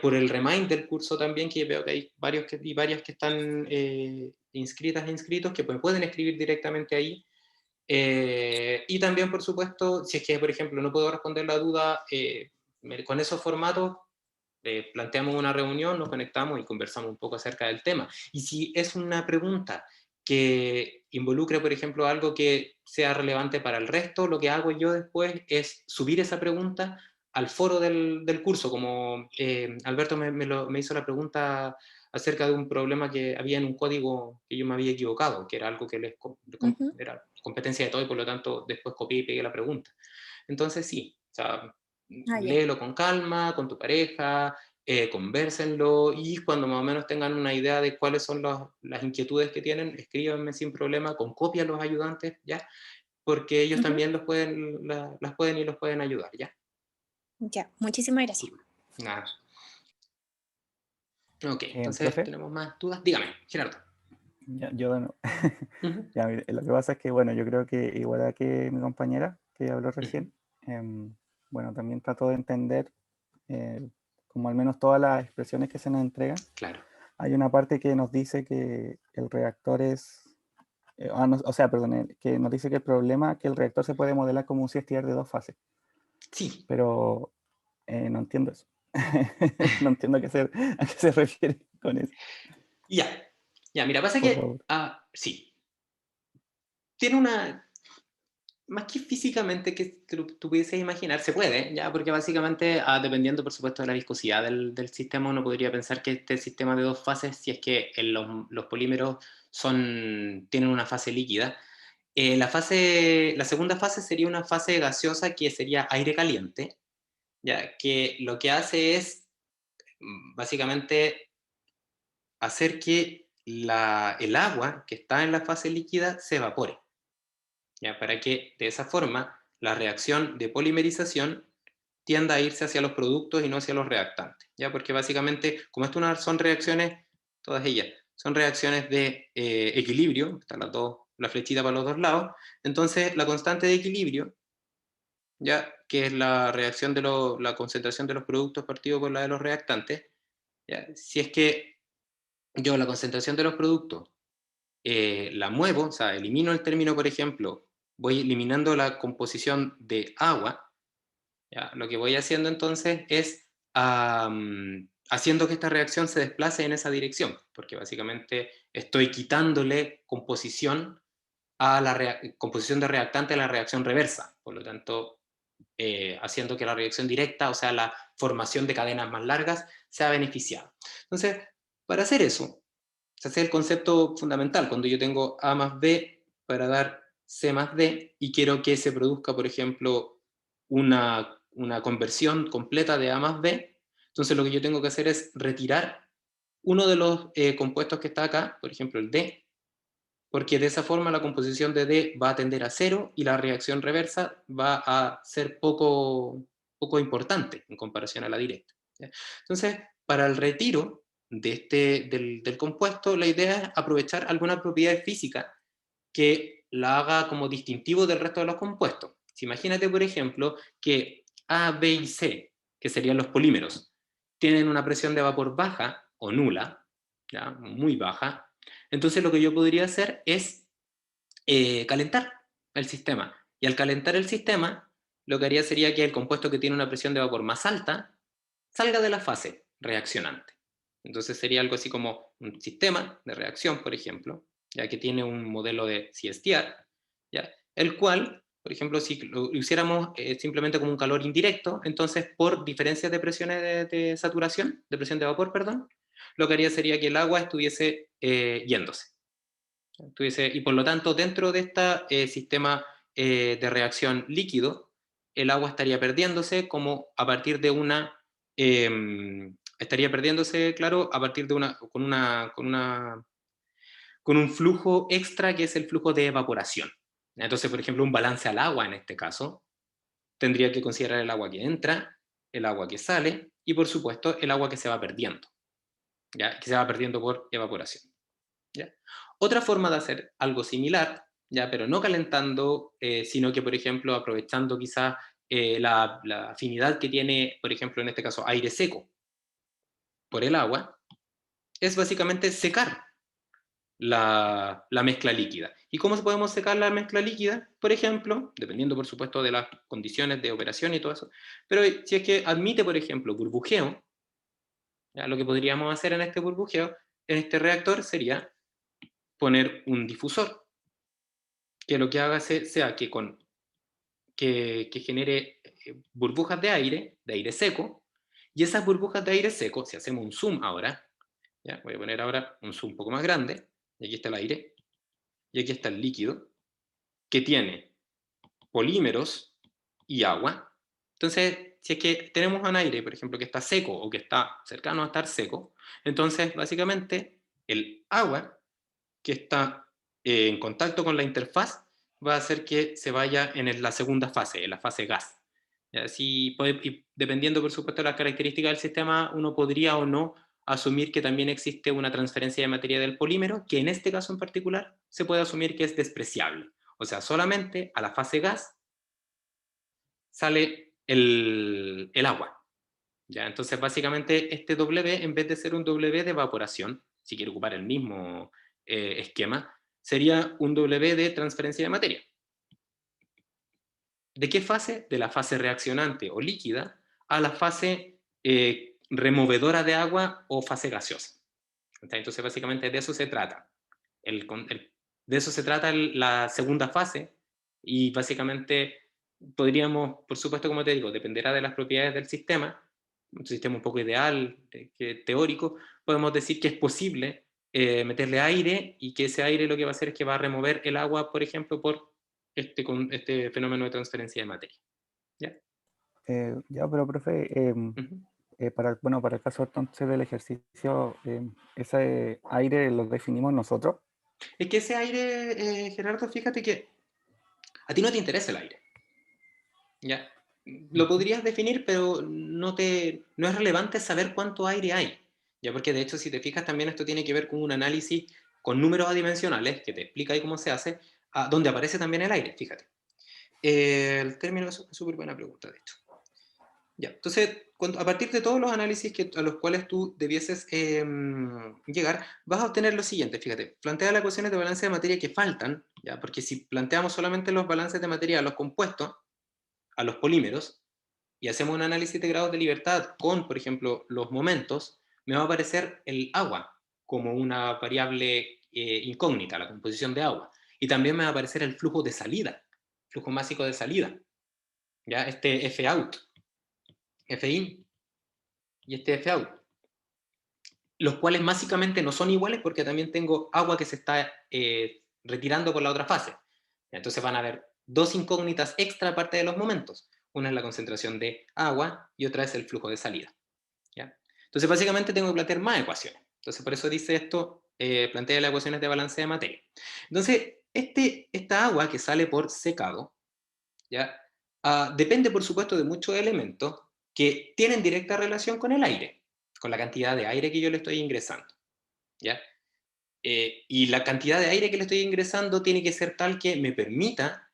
por el remind del curso también, que veo que hay varias que están inscritas e inscritos, que pueden escribir directamente ahí. Y también, por supuesto, si es que, por ejemplo, no puedo responder la duda con esos formatos, planteamos una reunión, nos conectamos y conversamos un poco acerca del tema. Y si es una pregunta que involucre, por ejemplo, algo que sea relevante para el resto, lo que hago yo después es subir esa pregunta al foro del curso, como Alberto me hizo la pregunta acerca de un problema que había en un código que yo me había equivocado, que era algo que era competencia de todo, y por lo tanto después copié y pegué la pregunta. Entonces sí, o sea, léelo con calma, con tu pareja, convérsenlo, y cuando más o menos tengan una idea de cuáles son las inquietudes que tienen, escríbanme sin problema, con copia a los ayudantes, ¿ya? Porque ellos también las pueden y los pueden ayudar, ¿ya? Ya, muchísimas gracias. Nada. Ok, entonces Profe, tenemos más dudas. Dígame, Gerardo. yo de nuevo. Ya, mire, lo que pasa es que, bueno, yo creo que igual que mi compañera que habló recién, bueno, también trató de entender como al menos todas las expresiones que se nos entregan. Claro. Hay una parte que nos dice que el reactor es, que nos dice que el problema es que el reactor se puede modelar como un CSTR de dos fases. Sí. Pero no entiendo eso. No entiendo a qué se refiere con eso. Ya, mira, pasa Por que, favor. sí, tiene una, más que físicamente que tú pudieses imaginar, se puede, ya, porque básicamente, dependiendo por supuesto de la viscosidad del sistema, uno podría pensar que este sistema de dos fases, si es que los polímeros tienen una fase líquida, la segunda fase sería una fase gaseosa, que sería aire caliente, ya, que lo que hace es básicamente hacer que el agua que está en la fase líquida se evapore, ya, para que de esa forma la reacción de polimerización tienda a irse hacia los productos y no hacia los reactantes, ¿ya? Porque básicamente, como esto son reacciones, todas ellas, son reacciones de equilibrio, están la flechita para los dos lados, entonces la constante de equilibrio, ¿ya? Que es la reacción de la concentración de los productos partido por la de los reactantes, ¿ya? Si es que yo la concentración de los productos la muevo, o sea, elimino el término, por ejemplo, voy eliminando la composición de agua, ¿ya? Lo que voy haciendo entonces es haciendo que esta reacción se desplace en esa dirección, porque básicamente estoy quitándole composición a la composición de reactante a la reacción reversa, por lo tanto, haciendo que la reacción directa, o sea, la formación de cadenas más largas, sea beneficiada. Entonces, para hacer eso, ese es el concepto fundamental, cuando yo tengo A más B para dar C más D y quiero que se produzca, por ejemplo, una conversión completa de A más B, entonces lo que yo tengo que hacer es retirar uno de los compuestos que está acá, por ejemplo el D, porque de esa forma la composición de D va a tender a cero y la reacción reversa va a ser poco importante en comparación a la directa, ¿ya? Entonces, para el retiro del compuesto, la idea es aprovechar alguna propiedad física que la haga como distintivo del resto de los compuestos. Si imagínate, por ejemplo, que A, B y C, que serían los polímeros, tienen una presión de vapor baja o nula, ¿ya? Muy baja, entonces lo que yo podría hacer es calentar el sistema. Y al calentar el sistema, lo que haría sería que el compuesto que tiene una presión de vapor más alta salga de la fase reaccionante. Entonces sería algo así como un sistema de reacción, por ejemplo, ya que tiene un modelo de CSTR, ¿ya? El cual, por ejemplo, si lo hiciéramos simplemente como un calor indirecto, entonces por diferencias de presiones de saturación, de presión de vapor, perdón, lo que haría sería que el agua estuviese yéndose. Y por lo tanto, dentro de este sistema de reacción líquido, el agua estaría perdiéndose como a partir de estaría perdiéndose, claro, a partir de con un flujo extra que es el flujo de evaporación. Entonces, por ejemplo, un balance al agua en este caso, tendría que considerar el agua que entra, el agua que sale y, por supuesto, el agua que se va perdiendo, ¿ya? Que se va perdiendo por evaporación, ¿ya? Otra forma de hacer algo similar, ¿ya? Pero no calentando, sino que, por ejemplo, aprovechando quizás la afinidad que tiene, por ejemplo, en este caso, aire seco por el agua, es básicamente secar la mezcla líquida. ¿Y cómo podemos secar la mezcla líquida? Por ejemplo, dependiendo, por supuesto, de las condiciones de operación y todo eso, pero si es que admite, por ejemplo, burbujeo, ¿ya? Lo que podríamos hacer en este burbujeo, en este reactor, sería poner un difusor, que lo que haga sea que genere burbujas de aire seco, y esas burbujas de aire seco, si hacemos un zoom ahora, ¿ya? Voy a poner ahora un zoom un poco más grande, y aquí está el aire, y aquí está el líquido, que tiene polímeros y agua. Entonces, si es que tenemos un aire, por ejemplo, que está seco o que está cercano a estar seco, entonces, básicamente, el agua que está en contacto con la interfaz va a hacer que se vaya en la segunda fase, en la fase gas. Así, y dependiendo, por supuesto, de las características del sistema, uno podría o no asumir que también existe una transferencia de materia del polímero, que en este caso en particular se puede asumir que es despreciable. O sea, solamente a la fase gas sale el agua, ¿ya? Entonces, básicamente, este W, en vez de ser un W de evaporación, si quiere ocupar el mismo esquema, sería un W de transferencia de materia. ¿De qué fase? De la fase reaccionante o líquida a la fase removedora de agua o fase gaseosa. Entonces, básicamente, de eso se trata. De eso se trata la segunda fase, y básicamente podríamos, por supuesto, como te digo, dependerá de las propiedades del sistema, un sistema un poco ideal, teórico, podemos decir que es posible meterle aire, y que ese aire lo que va a hacer es que va a remover el agua, por ejemplo, por este fenómeno de transferencia de materia, ¿ya? Ya, pero profe, para el caso entonces del ejercicio, ese aire lo definimos nosotros. Es que ese aire, Gerardo, fíjate que a ti no te interesa el aire. ¿Ya? Lo podrías definir, pero no es relevante saber cuánto aire hay. ¿Ya? Porque de hecho, si te fijas, también esto tiene que ver con un análisis con números adimensionales, que te explica ahí cómo se hace, donde aparece también el aire, fíjate. El término es súper buena pregunta, de hecho. Ya, entonces, a partir de todos los análisis a los cuales tú debieses llegar, vas a obtener lo siguiente, fíjate, plantea las ecuaciones de balance de materia que faltan, ¿ya? Porque si planteamos solamente los balances de materia a los compuestos, a los polímeros, y hacemos un análisis de grados de libertad con, por ejemplo, los momentos, me va a aparecer el agua como una variable incógnita, la composición de agua. Y también me va a aparecer el flujo de salida, flujo másico de salida, ¿ya? Este F out, F in y este F out, los cuales básicamente no son iguales porque también tengo agua que se está retirando por la otra fase. Entonces van a haber dos incógnitas extra aparte de los momentos. Una es la concentración de agua y otra es el flujo de salida. ¿Ya? Entonces básicamente tengo que plantear más ecuaciones. Entonces por eso dice esto, plantea las ecuaciones de balance de materia. Entonces esta agua que sale por secado, ¿ya? Depende por supuesto de muchos elementos que tienen directa relación con el aire, con la cantidad de aire que yo le estoy ingresando. ¿Ya? Y la cantidad de aire que le estoy ingresando tiene que ser tal que me permita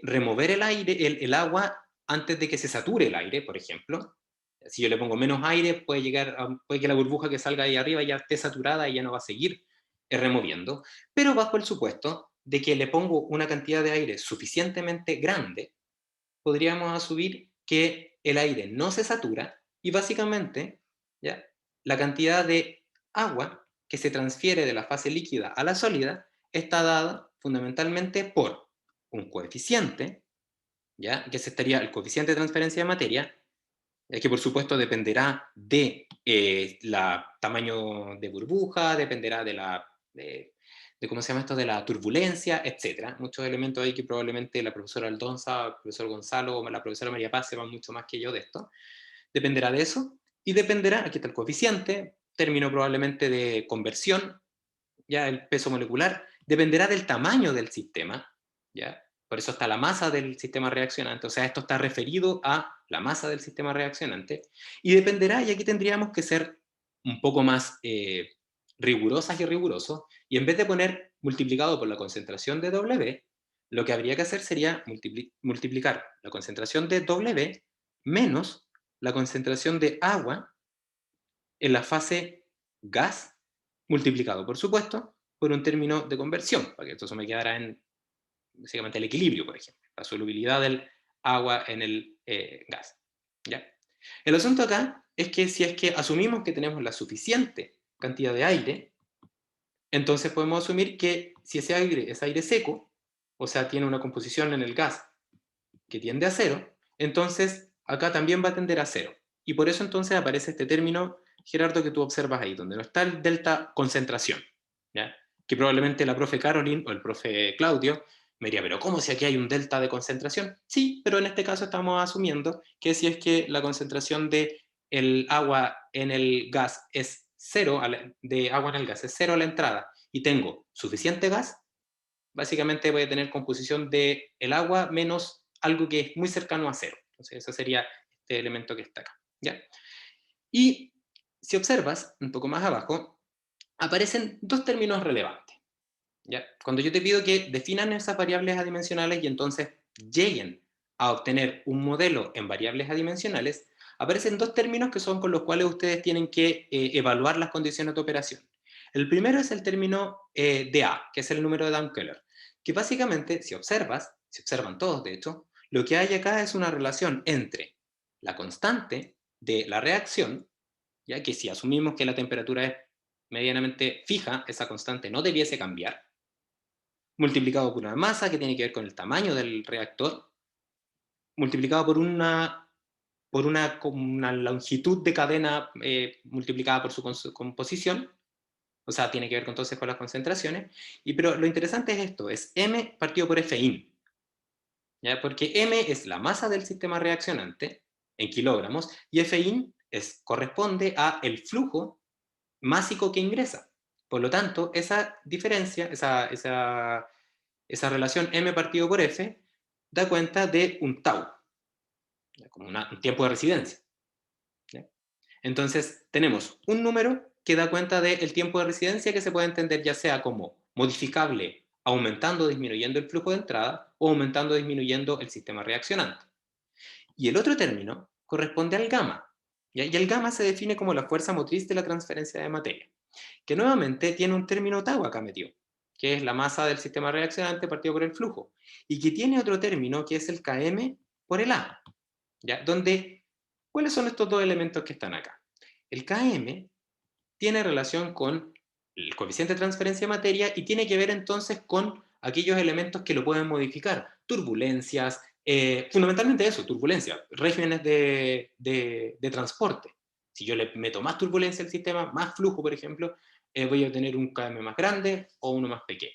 remover el aire, el agua antes de que se sature el aire, por ejemplo. Si yo le pongo menos aire, puede que la burbuja que salga ahí arriba ya esté saturada y ya no va a seguir removiendo, pero bajo el supuesto de que le pongo una cantidad de aire suficientemente grande, podríamos asumir que el aire no se satura y básicamente, ¿ya?, la cantidad de agua que se transfiere de la fase líquida a la sólida está dada fundamentalmente por un coeficiente, ¿ya?, que sería el coeficiente de transferencia de materia, que por supuesto dependerá de tamaño de burbuja, dependerá de cómo se llama esto, de la turbulencia, etc. Muchos elementos ahí que probablemente la profesora Aldonza, el profesor Gonzalo o la profesora María Paz sepan mucho más que yo de esto. Dependerá de eso y dependerá, aquí está el coeficiente, término probablemente de conversión, ya el peso molecular, dependerá del tamaño del sistema, ¿ya? Por eso está la masa del sistema reaccionante, o sea, esto está referido a la masa del sistema reaccionante, y dependerá, y aquí tendríamos que ser un poco más rigurosas y rigurosos, y en vez de poner multiplicado por la concentración de W, lo que habría que hacer sería multiplicar la concentración de W menos la concentración de agua en la fase gas, multiplicado, por supuesto, por un término de conversión, para que esto se me quedara en básicamente el equilibrio, por ejemplo, la solubilidad del agua en el gas. ¿Ya? El asunto acá es que si es que asumimos que tenemos la suficiente cantidad de aire, entonces podemos asumir que si ese aire es aire seco, o sea, tiene una composición en el gas que tiende a cero, entonces acá también va a tender a cero. Y por eso entonces aparece este término, Gerardo, que tú observas ahí, donde no está el delta concentración, ¿ya? Que probablemente la profe Caroline o el profe Claudio me diría, pero ¿cómo si aquí hay un delta de concentración? Sí, pero en este caso estamos asumiendo que si es que la concentración de el agua en el gas es cero, de agua en el gas es cero a la entrada, y tengo suficiente gas, básicamente voy a tener composición de el agua menos algo que es muy cercano a cero. Entonces, ese sería este elemento que está acá, ¿ya? Y si observas un poco más abajo, aparecen dos términos relevantes, ¿ya? Cuando yo te pido que definan esas variables adimensionales y entonces lleguen a obtener un modelo en variables adimensionales, aparecen dos términos que son con los cuales ustedes tienen que evaluar las condiciones de operación. El primero es el término dA, que es el número de Dunn-Kruger, que básicamente, si observan todos de hecho, lo que hay acá es una relación entre la constante de la reacción, ya que si asumimos que la temperatura es medianamente fija, esa constante no debiese cambiar, multiplicado por una masa que tiene que ver con el tamaño del reactor, multiplicado por una longitud de cadena multiplicada por su composición, o sea, tiene que ver entonces con las concentraciones, pero lo interesante es esto, es M partido por F in, ¿ya? Porque M es la masa del sistema reaccionante, en kilogramos, y Fin corresponde a el flujo másico que ingresa. Por lo tanto, esa diferencia, esa relación M partido por F, da cuenta de un tau, como un tiempo de residencia. ¿Ya? Entonces, tenemos un número que da cuenta del tiempo de residencia, que se puede entender ya sea como modificable aumentando o disminuyendo el flujo de entrada, o aumentando o disminuyendo el sistema reaccionante. Y el otro término corresponde al gamma, ¿ya? Y el gamma se define como la fuerza motriz de la transferencia de materia, que nuevamente tiene un término tau acá metido, que es la masa del sistema reaccionante partido por el flujo, y que tiene otro término que es el Km por el A, ¿ya? Donde, ¿cuáles son estos dos elementos que están acá? El Km tiene relación con el coeficiente de transferencia de materia y tiene que ver entonces con aquellos elementos que lo pueden modificar, turbulencias, fundamentalmente eso, turbulencias, regímenes de transporte. Si yo le meto más turbulencia al sistema, más flujo, por ejemplo, voy a obtener un Km más grande o uno más pequeño.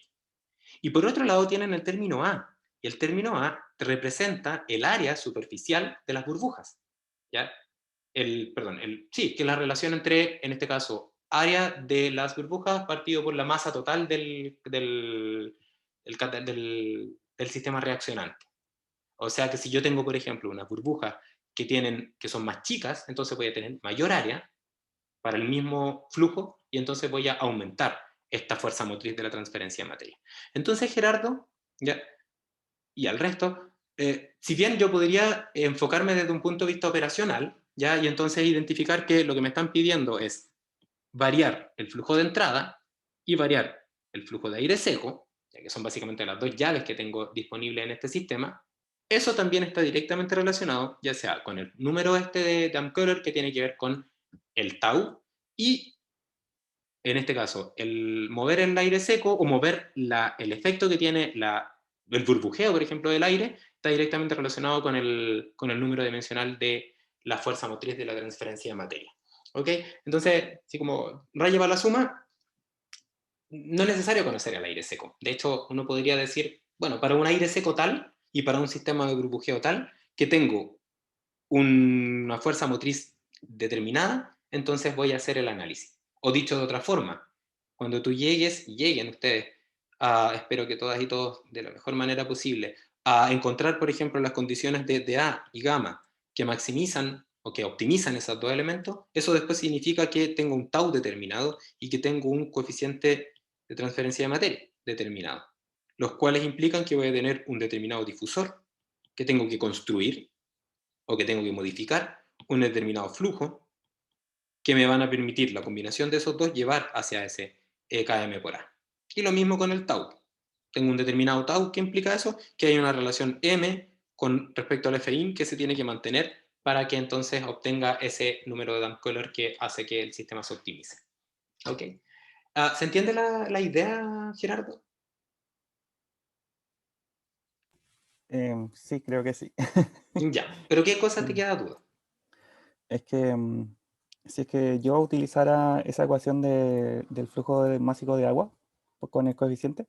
Y por otro lado tienen el término A, y el término A representa el área superficial de las burbujas, ¿ya? Sí, que es la relación entre, en este caso, área de las burbujas partido por la masa total del sistema reaccionante. O sea que si yo tengo, por ejemplo, unas burbujas que son más chicas, entonces voy a tener mayor área para el mismo flujo y entonces voy a aumentar esta fuerza motriz de la transferencia de materia. Entonces, Gerardo, ya, y al resto, si bien yo podría enfocarme desde un punto de vista operacional, ¿ya? Y entonces identificar que lo que me están pidiendo es variar el flujo de entrada y variar el flujo de aire seco, ya que son básicamente las dos llaves que tengo disponibles en este sistema. Eso también está directamente relacionado, ya sea con el número de Damköhler, que tiene que ver con el tau, y en este caso, el mover el aire seco o mover el efecto que tiene el burbujeo, por ejemplo, del aire, está directamente relacionado con el número dimensional de la fuerza motriz de la transferencia de materia. ¿Ok? Entonces, si como raya para la suma, no es necesario conocer el aire seco. De hecho, uno podría decir, bueno, para un aire seco tal y para un sistema de burbujeo tal, que tengo una fuerza motriz determinada, entonces voy a hacer el análisis. O dicho de otra forma, cuando tú lleguen ustedes, espero que todas y todos de la mejor manera posible, a encontrar, por ejemplo, las condiciones de A y gamma que maximizan o que optimizan esos dos elementos, eso después significa que tengo un tau determinado y que tengo un coeficiente de transferencia de materia determinado, los cuales implican que voy a tener un determinado difusor que tengo que construir o que tengo que modificar un determinado flujo que me van a permitir la combinación de esos dos llevar hacia ese Km por A. Y lo mismo con el tau. Tengo un determinado tau que implica eso, que hay una relación M con respecto al Fin que se tiene que mantener para que entonces obtenga ese número de Damköhler que hace que el sistema se optimice. ¿Ok? ¿Se entiende la idea, Gerardo? Sí, creo que sí. Ya, pero ¿qué cosa te queda duda? Es que si es que yo utilizara esa ecuación del flujo másico de agua con el coeficiente,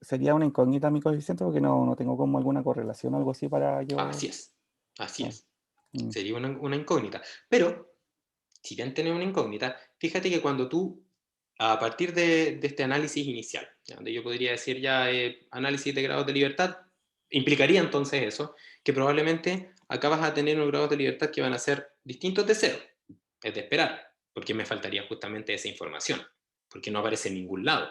sería una incógnita mi coeficiente porque no tengo como alguna correlación o algo así para yo. Así es, así es. Mm. Sería una incógnita. Pero, si bien tenés una incógnita, fíjate que cuando tú, a partir de este análisis inicial, ¿ya? Donde yo podría decir ya análisis de grados de libertad, implicaría entonces eso, que probablemente acá vas a tener unos grados de libertad que van a ser distintos de cero. Es de esperar, porque me faltaría justamente esa información, porque no aparece en ningún lado.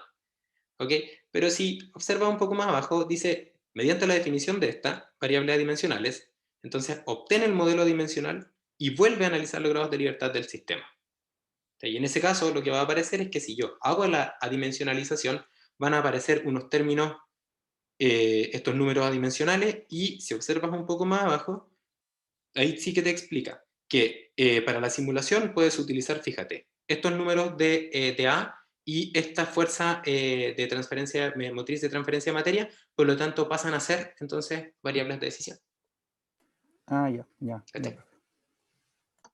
¿Ok? Pero si observas un poco más abajo, dice, mediante la definición de esta, variables adimensionales, entonces obtén el modelo dimensional y vuelve a analizar los grados de libertad del sistema. Y en ese caso lo que va a aparecer es que si yo hago la adimensionalización, van a aparecer unos términos, estos números adimensionales, y si observas un poco más abajo, ahí sí que te explica que para la simulación puedes utilizar, fíjate, estos números de A y esta fuerza de transferencia motriz de transferencia de materia, por lo tanto pasan a ser entonces variables de decisión. Ya.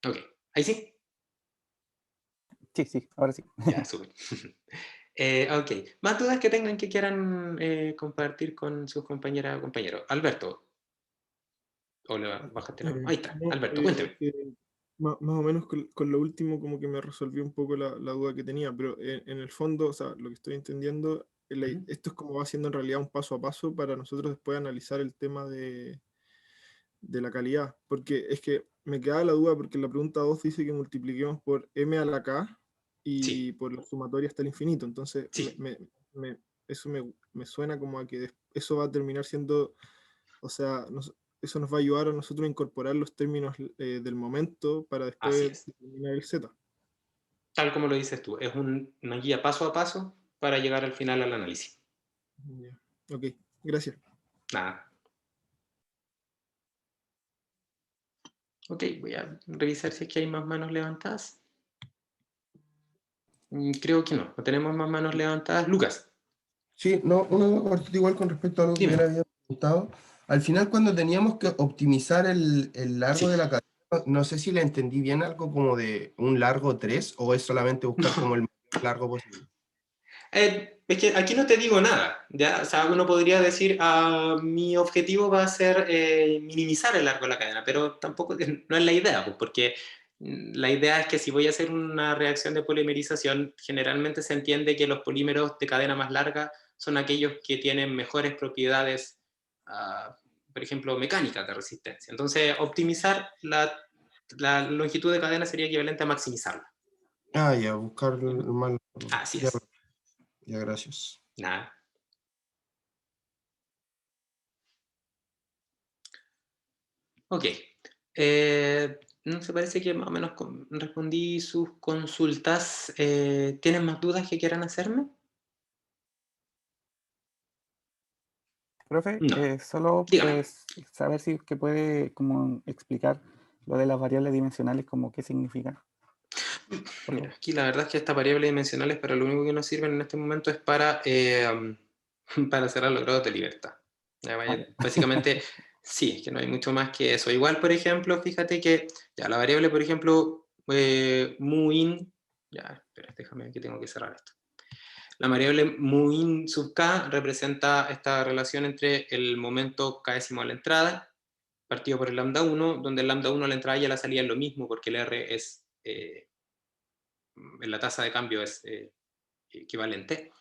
Ok, ahí sí. Sí, ahora sí. Ya, súper. Ok, más dudas que tengan que quieran compartir con sus compañeras o compañeros. Alberto. O le bajaste la mano. Ahí está, No, Alberto, cuénteme. más o menos con lo último como que me resolvió un poco la duda que tenía, pero en el fondo, o sea, lo que estoy entendiendo, esto es como va siendo en realidad un paso a paso para nosotros después analizar el tema de la calidad, porque es que me queda la duda porque la pregunta 2 dice que multipliquemos por m a la k y Sí, por la sumatoria hasta el infinito, entonces sí. eso me suena como a que eso va a terminar siendo, o sea, eso nos va a ayudar a nosotros a incorporar los términos del momento para Así después es. determinar el z. Tal como lo dices tú, es una guía paso a paso para llegar al final al análisis. Ya. Ok, gracias. Nada. Ok, voy a revisar si es que hay más manos levantadas. Creo que no tenemos más manos levantadas. Lucas, Sí, no, una cortita igual con respecto a algo que yo le dime. había preguntado. Al final, cuando teníamos que optimizar el largo Sí. de la cadena, no sé si le entendí bien algo como de un largo 3 o es solamente buscar como el mayor largo posible. Es que aquí no te digo nada, ¿ya? O sea, uno podría decir, mi objetivo va a ser minimizar el largo de la cadena, pero tampoco no es la idea, pues, porque la idea es que si voy a hacer una reacción de polimerización, generalmente se entiende que los polímeros de cadena más larga son aquellos que tienen mejores propiedades, por ejemplo, mecánicas de resistencia. Entonces, optimizar la longitud de cadena sería equivalente a maximizarla. Ah, ya, buscar el más largo. Así Ya, es. ya, gracias. Nada. Ok. No se parece que más o menos respondí sus consultas. ¿Tienen más dudas que quieran hacerme? Profe, No. solo Dígame. saber si que puede como explicar lo de las variables dimensionales, como qué significa. Por Mira, favor. aquí la verdad es que estas variables dimensionales para lo único que nos sirven en este momento es para cerrar los grados de libertad. Ya, Ah, ya. básicamente, sí, es que no hay mucho más que eso. Igual, por ejemplo, fíjate que ya la variable, por ejemplo, mu_in, ya, espera, déjame que tengo que cerrar esto. La variable mu_in sub k representa esta relación entre el momento k-décimo a la entrada, partido por el lambda 1, donde el lambda 1 a la entrada y a la salida es lo mismo, porque el R es, la tasa de cambio es equivalente.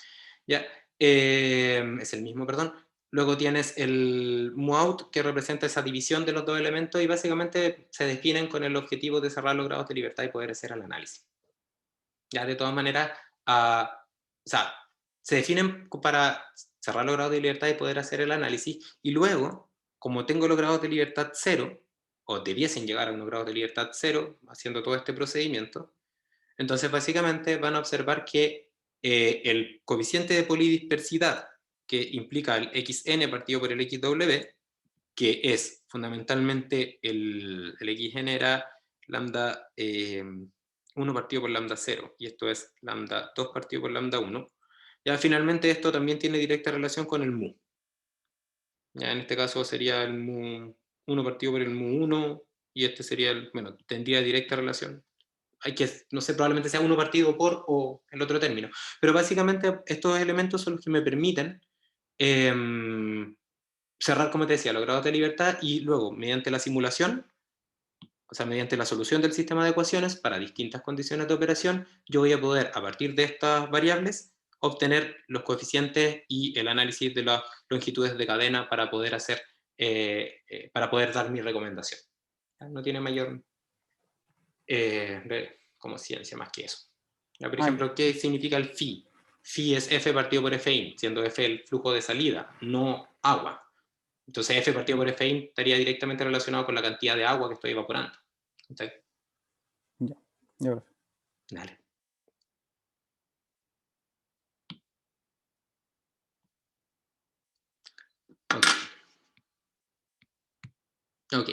¿Ya? Es el mismo, perdón. Luego tienes el mu_out, que representa esa división de los dos elementos, y básicamente se definen con el objetivo de cerrar los grados de libertad y poder hacer el análisis. Ya, de todas maneras, o sea, se definen para cerrar los grados de libertad y poder hacer el análisis, y luego, como tengo los grados de libertad 0, o debiesen llegar a unos grados de libertad 0, haciendo todo este procedimiento, entonces básicamente van a observar que el coeficiente de polidispersidad, que implica el xn partido por el xw, que es fundamentalmente el xn era lambda 1 partido por lambda 0, y esto es lambda 2 partido por lambda 1. Ya finalmente esto también tiene directa relación con el mu. Ya en este caso sería el mu 1 partido por el mu 1, y este sería el, bueno, tendría directa relación. Hay que, no sé, probablemente sea 1 partido por o el otro término. Pero básicamente estos elementos son los que me permiten cerrar, como te decía, los grados de libertad, y luego, mediante la simulación, o sea, mediante la solución del sistema de ecuaciones para distintas condiciones de operación, yo voy a poder, a partir de estas variables, obtener los coeficientes y el análisis de las longitudes de cadena para poder hacer, para poder dar mi recomendación. No tiene mayor como ciencia más que eso. Ya, por Ah, ya. ejemplo, ¿qué significa el phi? Phi es F partido por Fin, siendo F el flujo de salida, no agua. Entonces F partido por Fin estaría directamente relacionado con la cantidad de agua que estoy evaporando. Entonces, Ya, ya, profe. dale. Ok. Ok.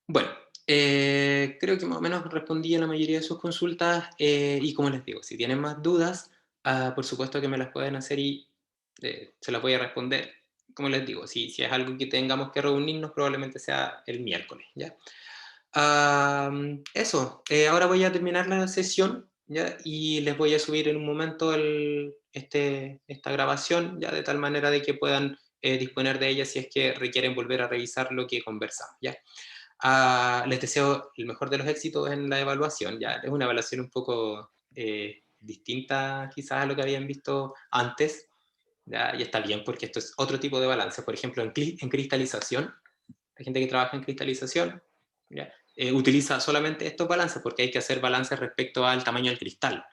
Bueno, creo que más o menos respondí a la mayoría de sus consultas, y como les digo, si tienen más dudas, por supuesto que me las pueden hacer y se las voy a responder. Como les digo, si es algo que tengamos que reunirnos, probablemente sea el miércoles, ¿ya? Eso, ahora voy a terminar la sesión, ¿ya? Y les voy a subir en un momento esta grabación, ya, de tal manera de que puedan disponer de ella si es que requieren volver a revisar lo que conversamos, ¿ya? Les deseo el mejor de los éxitos en la evaluación, ¿ya? Es una evaluación un poco distinta quizás a lo que habían visto antes, ¿ya? Y está bien porque esto es otro tipo de balance. Por ejemplo, en cristalización, la gente que trabaja en cristalización, ¿ya? Utiliza solamente estos balances porque hay que hacer balances respecto al tamaño del cristal.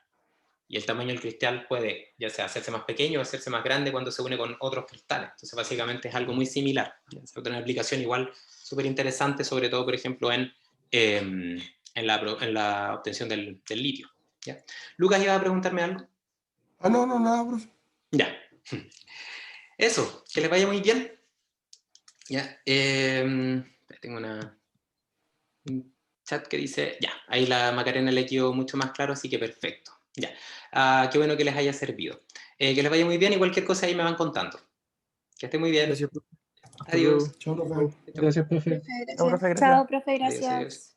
Y el tamaño del cristal puede ya sea hacerse más pequeño o hacerse más grande cuando se une con otros cristales. Entonces básicamente es algo muy similar. Es otra aplicación igual súper interesante, sobre todo por ejemplo en la obtención del litio, ¿ya? Lucas, ¿iba a preguntarme algo? No, nada, profe. Ya. Eso, que les vaya muy bien. Ya. Tengo un chat que dice, ya, ahí la Macarena le quedó mucho más claro, así que perfecto. Ya. Qué bueno que les haya servido. Que les vaya muy bien y cualquier cosa ahí me van contando. Que esté muy bien. Gracias, profe. Hasta Adiós. luego. Chao, profe. Gracias, profe. Chao, profe, gracias. Chao, profe, Adiós, gracias. adiós.